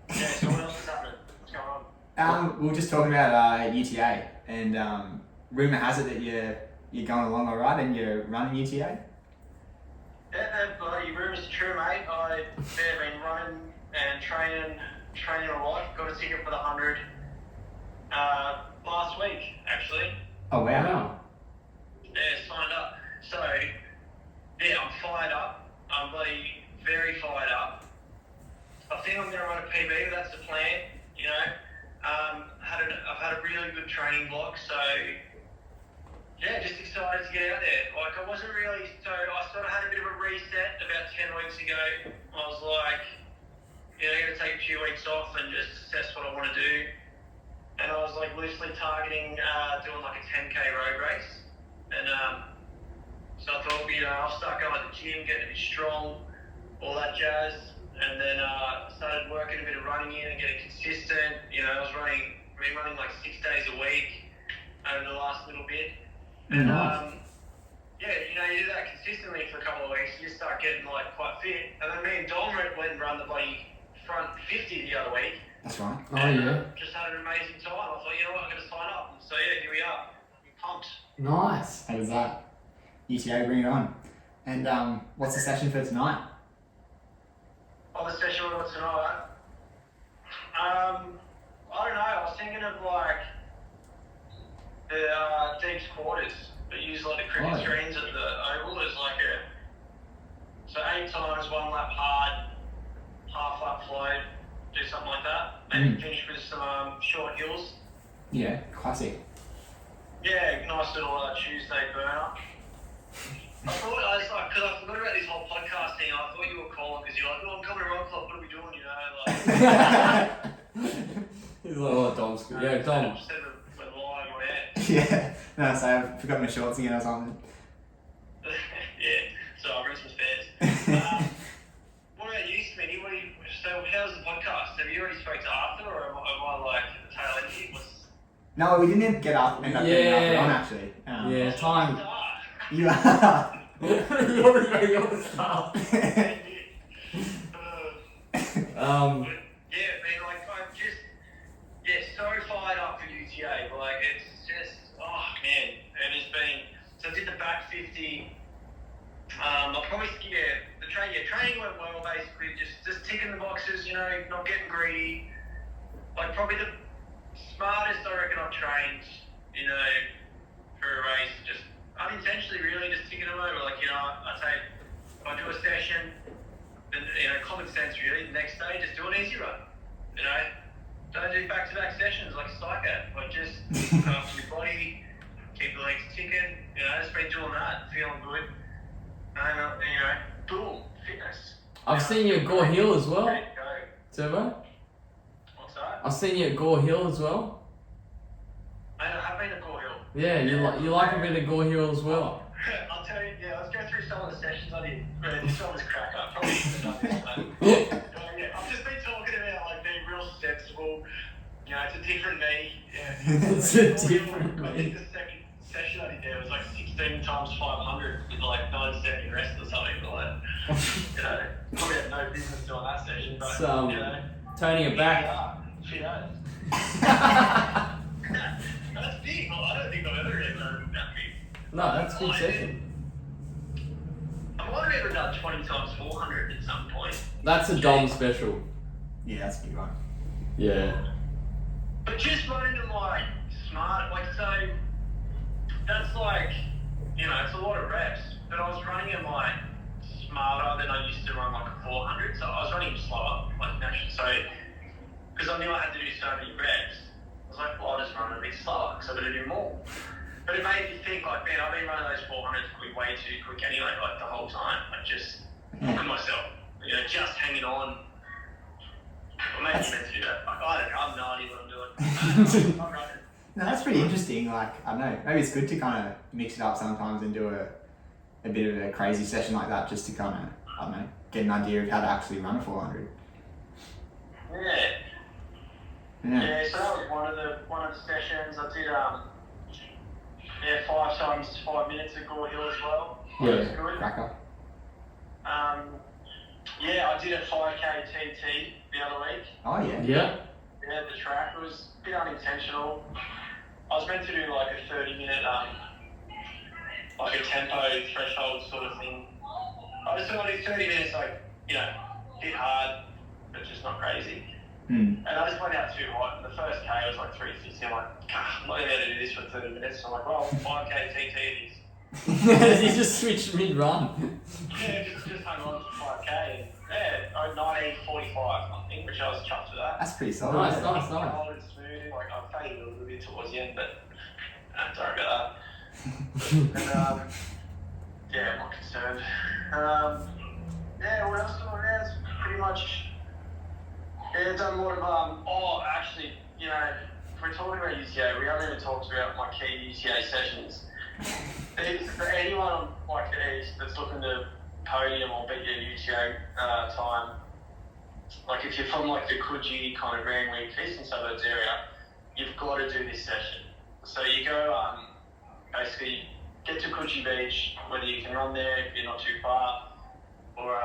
Yeah, so what else is happening? What's going on? We were just talking about UTA, and rumour has it that you're going along all right and you're running UTA. Yeah, bloody rumours are true, mate. I've been running and training a lot. Got a ticket for the 100 last week, actually. Oh wow. Wow. Yeah, signed up. So, yeah, I'm fired up. I'm bloody very fired up. I think I'm going to run a PB. That's the plan, you know. I've had a really good training block, so yeah, just excited to get out there. Like, I wasn't really, so I sort of had a bit of a reset about 10 weeks ago. I was like, you know, I'm going to take a few weeks off and just assess what I want to do. And I was like loosely targeting doing like a 10k road race. And so I thought, you know, I'll start going to the gym, getting a bit strong, all that jazz. And then started working a bit of running in and getting consistent. You know, I've been running like 6 days a week over the last little bit. And yeah, you know, you do that consistently for a couple of weeks, you just start getting like quite fit. And then me and Dom went and run the bloody front 50 the other week. That's right. Oh yeah. Just had an amazing time. I thought, you know what, I'm going to sign up. So yeah, here we are. I'm pumped. Nice. How does that? UTA, bring it on. And what's the session for tonight? On the session we got tonight, I don't know. I was thinking of like the deep quarters that use like the cricket screens at the oval. There's like so 8 times 1 lap hard, half lap float, do something like that. Maybe finish with some short hills. Yeah, classic. Yeah, nice little Tuesday burner. I thought, because I forgot about this whole podcast thing, I thought you were calling because you're like, oh, I'm coming to Run Club, what are we doing, you know? Like, He's like, oh, Dom's good. Yeah, Dom. Instead of we're live on air. Yeah. No, so I forgot my shorts again or something. Yeah, so I'll bring some spares. What about you, Smitty? So how's the podcast? Have you already spoke to Arthur, or am I like at the tail end here? No, we didn't end up getting Arthur on actually. Yeah, time. You are. You're the star. Yeah, man, like I'm just so fired up for UTA. Like it's just man, it has been. So I did the back 50. I'll probably the training went well. Basically, just ticking the boxes. You know, not getting greedy. Like probably the smartest I reckon I've trained. You know, for a race, just unintentionally, really, just ticking them over. Like, you know, I take, if I do a session, then, you know, common sense really, the next day, just do an easy run. You know, don't do back-to-back sessions like a psycho. Like, just after your body, keep the legs ticking. You know, just been doing that, feeling good. And you know, boom, fitness. I've seen you at Gore Hill as well, Ready to go. Turbo. What's that? I've seen you at Gore Hill as well. I have been to Gore Hill. Yeah, you like a bit of Gore Hill as well. I'll tell you, yeah, let's go through some of the sessions I did. This one was crack up. Probably shouldn't have done this, but yeah, I've just been talking about like being real sensible. You know, it's a different me. Yeah. It's a different I me. think the second session I did there was like 16 times 500 with like 9-second rest or something like that. You know, probably had no business doing that session, but It's, you know, toning it back. Fit out. That's big. Well, I don't think I've ever really done that big. No, that's a good session. I might have ever done 20 times 400 at some point. That's a Dom special. Yeah, that's a big one. Yeah. But just running them like smart, like so, that's like, you know, it's a lot of reps. But I was running them like smarter than I used to run like a 400. So I was running them slower, like naturally. So, because I knew I had to do so many reps, I was like, well, I'll just run it a bit slower because I've got to do more. But it made me think, like, man, I've been running those 400s way too quick anyway, like the whole time. Like, just look at myself, you know, just hanging on. Well, maybe you meant to do that. Like, I don't know, I'm not even what I'm doing. I'm running. No, that's pretty interesting. Like, I don't know, maybe it's good to kind of mix it up sometimes and do a bit of a crazy session like that just to kind of, I don't know, get an idea of how to actually run a 400. Yeah. Yeah. Yeah, so that was one of the sessions. I did 5 times 5 minutes at Gore Hill as well. Yeah. That was good. Cracker. Yeah, I did a 5k TT the other week. Oh, yeah. Yeah. Yeah, the track was a bit unintentional. I was meant to do like a 30-minute, like a tempo threshold sort of thing. I just thought I'd do 30 minutes, like, you know, hit hard, but just not crazy. Hmm. And I just went out too hot. The first K was like 350. I'm like, I'm not going to be able to do this for 30 minutes. So I'm like, well, 5k TT it is. You just switched mid-run. Yeah, just hung on to 5k. And yeah, 19:45 I think, which I was chuffed with that. That's pretty solid. Nice, yeah. nice. Cold and smooth. Like I faded a little bit towards the end, but sorry about that. And yeah, I'm not concerned. Yeah, what else going on? Yeah, it's pretty much. Yeah, I've done a lot of actually, you know, if we're talking about UTA, we haven't even talked about my key UTA sessions. For anyone like the East that's looking to podium or beat their UTA time, like if you're from like the Coogee kind of Randwick Eastern Suburbs area, you've got to do this session. So you go basically get to Coogee Beach, whether you can run there if you're not too far, or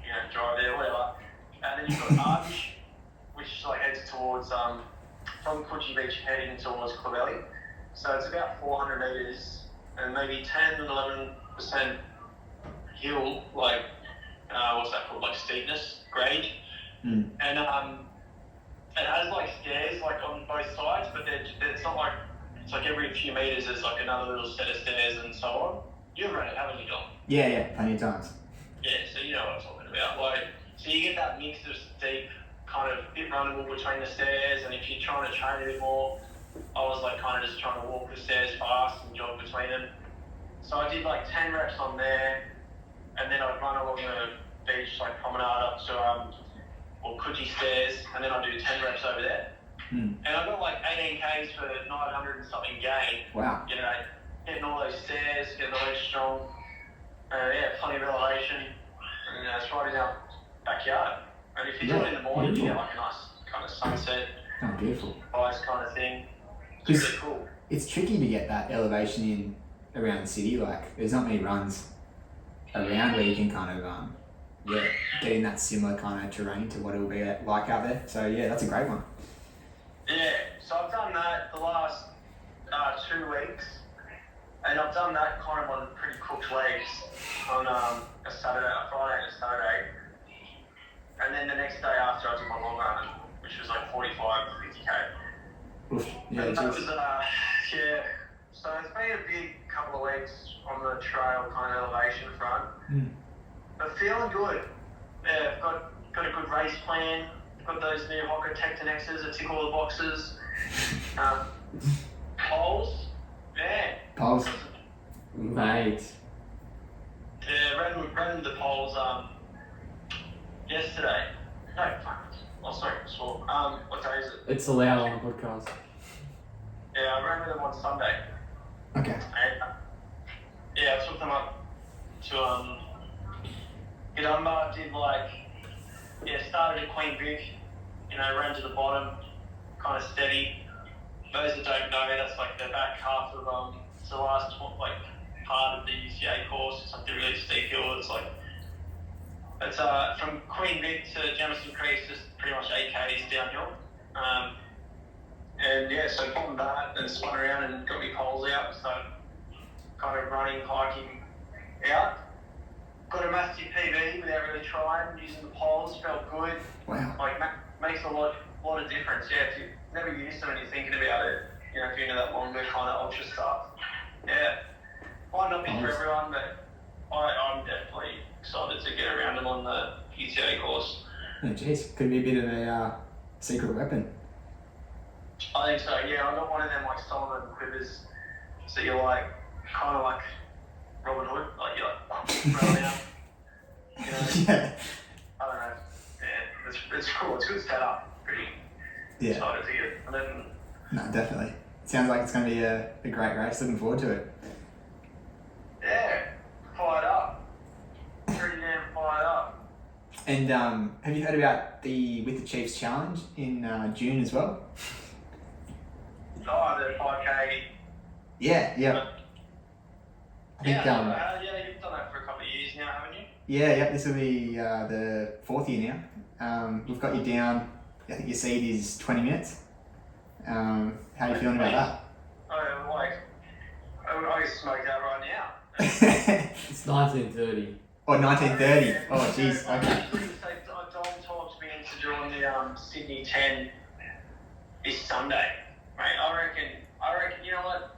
you know, drive there, whatever. And then you've got Arch, which like heads towards from Coogee Beach heading towards Clovelly. So it's about 400 metres and maybe 10 and 11% hill, like what's that called, like steepness, grade. Mm. And it has like stairs like on both sides, but it's not like, it's like every few metres there's like another little set of stairs and so on. You've run it, haven't you, Dom? Yeah, plenty of times. Yeah, so you know what I'm talking about. Like, so you get that mix of steep, kind of bit runnable between the stairs, and if you're trying to train a bit more, I was like kind of just trying to walk the stairs fast and jog between them. So I did like 10 reps on there, and then I'd run along the beach, like promenade up to Coogee stairs, and then I'd do 10 reps over there. Mm. And I got like 18 Ks for 900 and something gain. Wow. You know, getting all those stairs, getting the legs strong. Yeah, plenty of elevation. And it's right in our backyard. And if you do it in the morning, you get like a nice kind of sunset, Oh, beautiful. eyes kind of thing. It's really cool. It's tricky to get that elevation in around the city. Like, there's not many runs around where you can kind of, get in that similar kind of terrain to what it'll be like out there. So yeah, that's a great one. Yeah, so I've done that the last 2 weeks. And I've done that kind of on pretty cooked legs on a Friday and a Saturday. And then the next day after I did my long run, which was like 45 to 50k. Oof. Yeah, And that it's was, yeah. So it's been a big couple of weeks on the trail kind of elevation front. Mm. But feeling good. Yeah, I've got a good race plan. Got those new Hoka Tectonexes that tick all the boxes. Poles. Man. Poles. Mate. Yeah, ran the polls yesterday. No, fuck. Oh, sorry, swore. What day is it? It's allowed on the podcast. Yeah, I ran with them on Sunday. Okay. And, yeah, I took them up to Gidumba, did started at Queen Vic, ran to the bottom, kind of steady. Those that don't know, that's like the back half of it's the last part of the UCA course. It's like the really steep hill. It's from Queen Vic to Jamison Creek, just pretty much 8 k's downhill. And yeah, so from that, then spun around and got my poles out. So kind of running, hiking out. Got a massive PB without really trying. Using the poles, felt good. Wow. Makes a lot of difference. Yeah, if you've never used them and you're thinking about it, if you're into that longer kind of ultra stuff. Yeah, might not be for everyone, but I'm definitely excited to get around them on the UCA course. Oh, jeez, could be a bit of a secret weapon. I think so. Yeah, I got one of them Solomon quivers. So you're kind of like Robin Hood, you're running out. Yeah. I don't know. Yeah, it's cool. It's good setup. Pretty excited to get it. And then, no, definitely. Sounds like it's going to be a great race. Looking forward to it. yeah, fired up. Pretty damn fired up. And have you heard about the With the Chiefs challenge in June as well? Oh, the 5K. Yeah. I think, You've done that for a couple of years now, haven't you? Yeah. This will be the 4th year now. We've got you down. I think your seed is 20 minutes. How are you feeling about that? I can smoke that right now. It's 1930. Or 1930. Oh, jeez. Okay. Dom talked me into doing the Sydney 10 this Sunday. Mate, I reckon, you know what?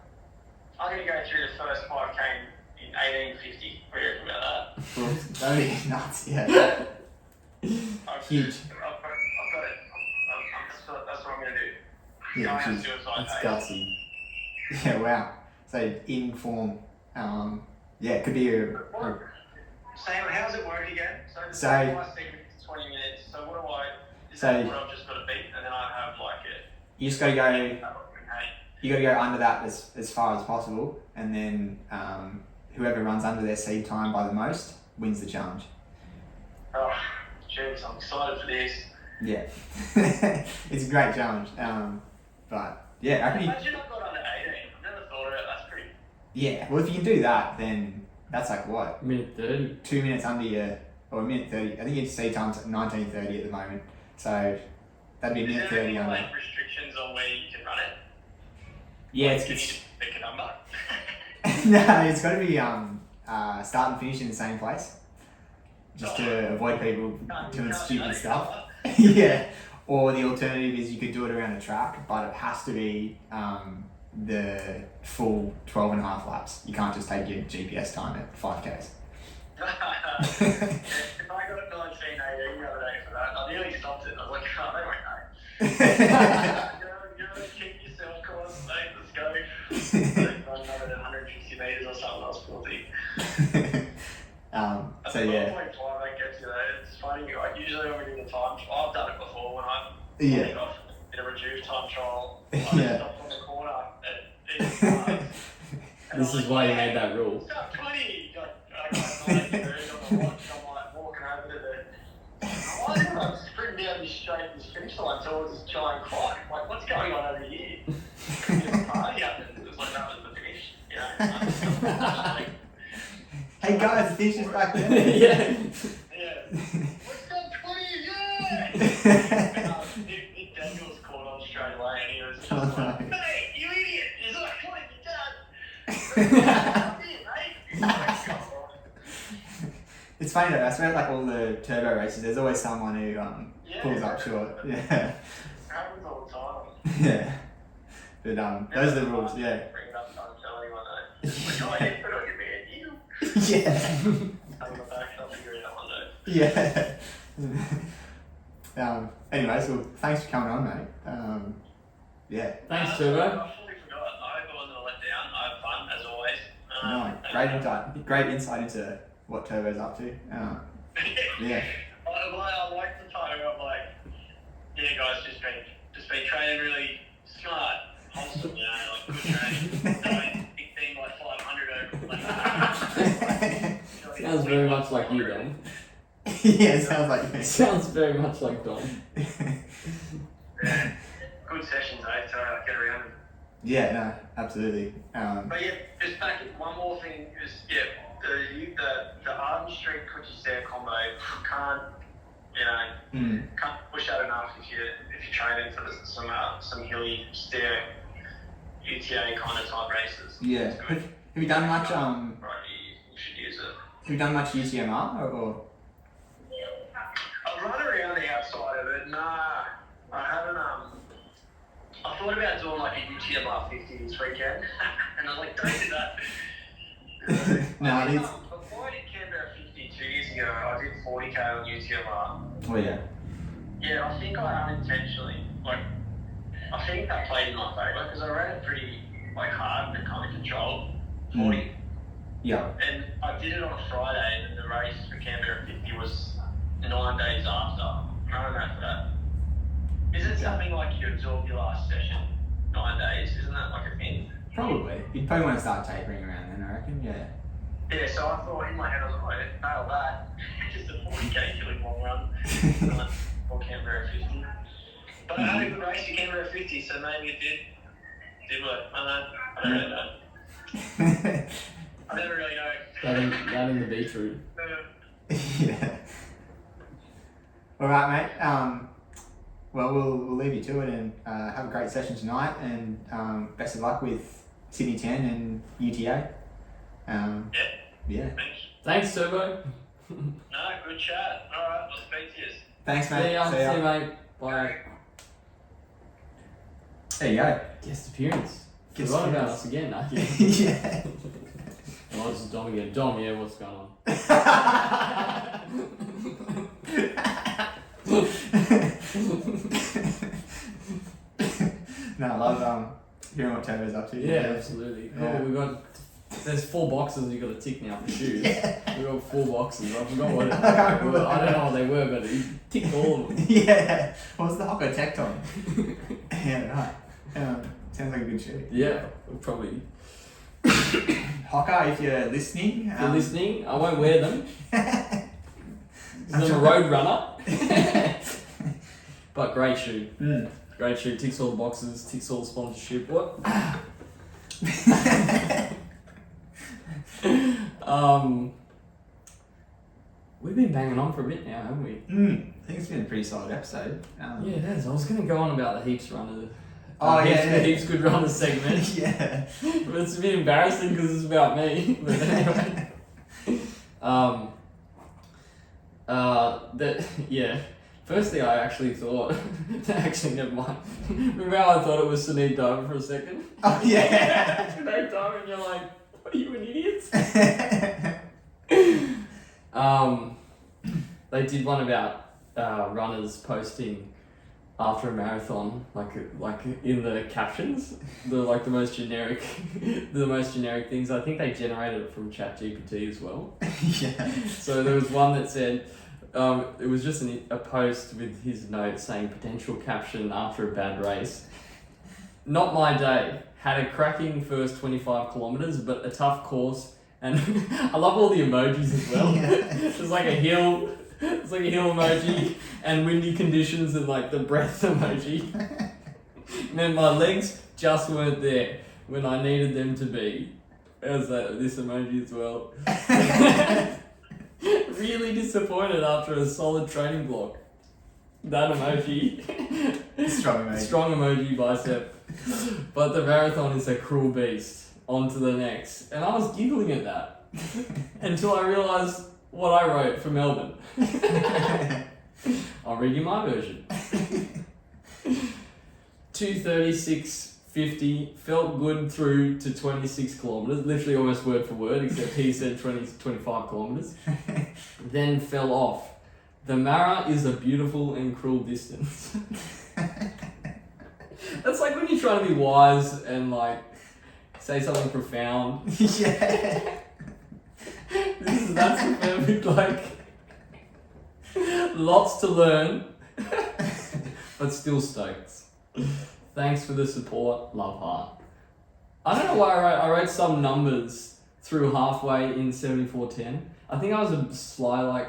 I'm going to go through the first 5K in 1850. What do you reckon about that? Well, that would be nuts, yeah. Huge. I've got it. That's what I'm going to do. Yeah, Going huge. out suicide That's pace. gutsy. Yeah, wow. So, in form. It could be Sam, how's it work again? So So- my segment is 20 minutes. So what do I? Is that what I've just got to beat, and then I have you just got to go. You got to go under that as far as possible, and then whoever runs under their seed time by the most wins the challenge. Oh, jeez, I'm excited for this. Yeah, it's a great challenge. But yeah, I reckon. Imagine I got under 18. I've never thought about it. That's pretty. Yeah, well, if you can do that, then that's like what? Minute 30. 2 minutes under your, or a minute 30. I think your seed time's at 19:30 at the moment, so that'd be a minute 30 under. Restrictions on where you can run it? Yeah, Can you just pick a number? no, it's got to be start and finish in the same place, just to avoid people doing stupid stuff. Yeah, or the alternative is you could do it around a track, but it has to be the full 12 and a half laps. You can't just take your GPS time at 5Ks. If I got a 1918 the other day for that, I nearly stopped it. I was like, oh, they won't know. Go kick yourself, come on, mate, let's go. Run another 150 metres or something, I was filthy. So yeah. 12.5, that gets you there. It's funny, usually when we do the time trial, I've done it before when I Yeah. off in a reduced time trial. I Yeah. stopped on the corner at This is why you made that rule. Stop 20! I got 90 on the watch, I'm walking over to the... I'm sprinting down this finish line towards this giant clock. What's going on over here? There's a party happened. It was that was the finish. Hey guys, the finish is back there. Yeah. What's up, 20? Yeah! Nick Daniels called on straight away and he was just like, "Mate, you idiot! It's like 20, you're done!" It's funny though, I swear like all the turbo races, there's always someone who pulls up short. Yeah. Happens all the time. Yeah. But those are the rules, yeah. Bring it up, don't tell anyone though. Like, oh, hey, put on your man, you. Yeah. I'm back, I'll figure it out one day. Yeah. Anyways, well, thanks for coming on, mate. Yeah. Thanks, Turbo. I fully forgot. I hope I wasn't a letdown. No, great insight into what Turbo's up to. Yeah. I like the title of like, yeah, guys, just been training really smart, wholesome, you know, like good training, going 16 by 500 over. Sounds very much like you, Dom. Yeah, it sounds like me. Sounds very much like Dom. Yeah, good sessions, eh? So I get around them. Yeah, no, absolutely. But yeah, just back one more thing is the arm strength crunch stair combo can't push that enough if you're training for some hilly stair UTA kind of type races. Yeah. Have you done much Right, you should use it. Have you done much UTMR or? I've run around the outside of it. Nah, I haven't. I thought about doing like a UTMR 50 this weekend, and I was like, don't do that. No, it is. Before I did Canberra 50 2 years ago, I did 40k on UTMR. Oh yeah. Yeah, I think I unintentionally, I think that played in my favour because I ran it pretty hard and kind of controlled 40. Yeah. And I did it on a Friday, and then the race for Canberra 50 was 9 days after. I don't know for that. Is it something like you absorb your last session 9 days? Isn't that like a thing? Probably. You'd probably want to start tapering around then, I reckon. Yeah. Yeah, so I thought in my head, I was like, nail that. Just a 40k killing long run for Canberra 50. But I had a good race for Canberra 50, so maybe it did work. I don't really know. I never really know. That in the beetroot. Yeah. All right, mate. Well, we'll leave you to it and have a great session tonight, and best of luck with Sydney 10 and UTA. Yeah. Thanks, Turbo. No, good chat. All right, I'll speak to you. Thanks, mate. See ya, mate. Bye. There you go. Guest appearance. Guest Forgot about appearance. us again, aren't you? Yeah. Oh, this is Dom again. Dom, yeah, what's going on? No, I love hearing what Turbo's up to. Yeah, absolutely. Yeah. Oh, there's 4 boxes you got to tick now for shoes. Yeah. We got 4 boxes. I forgot what I can't remember. I don't know what they were, but he ticked all of them. Yeah. What's the Hocko Tecton? Yeah, right. Sounds like a good shoe. Yeah, probably. Hocka, if you're listening. If you're listening, I won't wear them. I'm a road runner. But great shoe. Great shoe. Ticks all the boxes, ticks all the sponsorship. What? We've been banging on for a bit now, haven't we? I think it's been a pretty solid episode. Yeah, it has. I was going to go on about the heaps runner. Heaps good runner segment. Yeah. But it's a bit embarrassing because it's about me. But anyway. Firstly, I actually thought. Actually, never mind. Remember how I thought it was Sunil Diver for a second? Oh, yeah. Sunil Diver, and you're like, what are you, an idiot? They did one about runners posting after a marathon, like in the captions, the most generic things. I think they generated it from ChatGPT as well. Yeah. So there was one that said, it was just a post with his note saying potential caption after a bad race. Not my day. Had a cracking first 25 kilometers, but a tough course. And I love all the emojis as well. Yeah. It's like a hill. It's like a hill emoji and windy conditions and like the breath emoji. And then my legs just weren't there when I needed them to be. There's this emoji as well. Really disappointed after a solid training block. That emoji. Strong emoji. Strong emoji bicep. But the marathon is a cruel beast. On to the next. And I was giggling at that. Until I realised what I wrote for Melbourne. I'll read you my version. 2:36.50, felt good through to 26 kilometres, literally almost word for word, except he said 25 kilometres. Then fell off. The Mara is a beautiful and cruel distance. That's like when you try to be wise and like say something profound. Yeah. That's the perfect, like, lots to learn, but still stoked. Thanks for the support, love heart. I don't know why I wrote some numbers through halfway in 7410. I think I was a sly, like,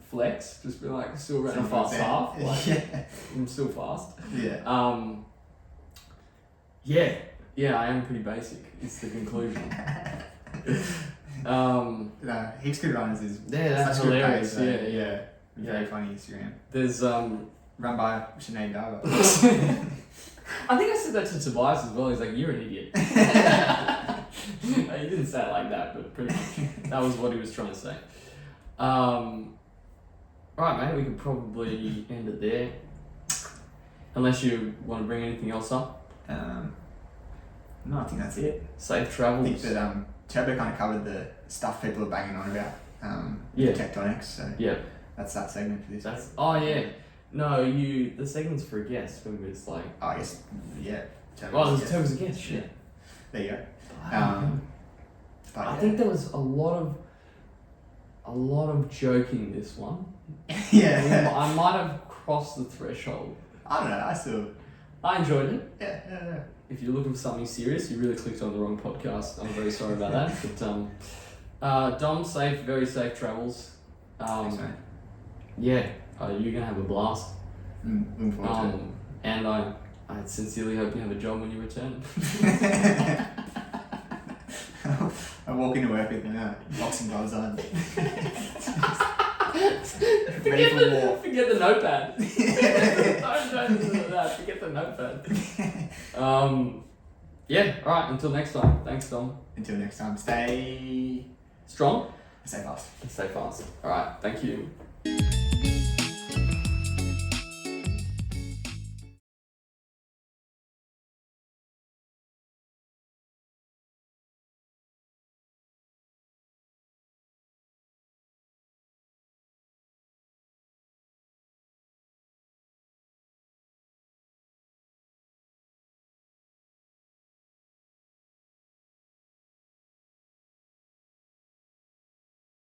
flex, just be like, still ran a fast half. Like, Yeah. I'm still fast. Yeah. Yeah, I am pretty basic. It's the conclusion. No, heaps good runners is That's such a good hilarious. page, Yeah. Very funny Instagram. There's Run by Sinead Darby. I think I said that to Tobias as well. He's like, "You're an idiot." He didn't say it like that, but pretty much that was what he was trying to say. Right, mate. We could probably end it there, unless you want to bring anything else up. No, I think that's it. Safe I travels. think that Turbo kind of covered the stuff people are banging on about. Yeah. Tectonics. So Yeah. that's that segment for this. Yeah. No, the segment's for a guest. Remember, it's like. Oh, I guess. Yeah. Oh, there's Turbo's a guest. Shit. There you go. But I yeah. think there was a lot of joking this one. Yeah. I might have crossed the threshold. I don't know. I enjoyed it. Yeah. If you're looking for something serious, you really clicked on the wrong podcast. I'm very sorry about that. But Dom, very safe travels. Thanks, mate. Yeah, you're gonna have a blast. Looking forward to it. And I sincerely hope you have a job when you return. I walk into work with my boxing gloves on. Forget the notepad. Don't do that. Forget the notepad. Yeah. All right. Until next time. Thanks, Dom. Until next time, stay Strong. fast. Stay fast. All right. Thank you.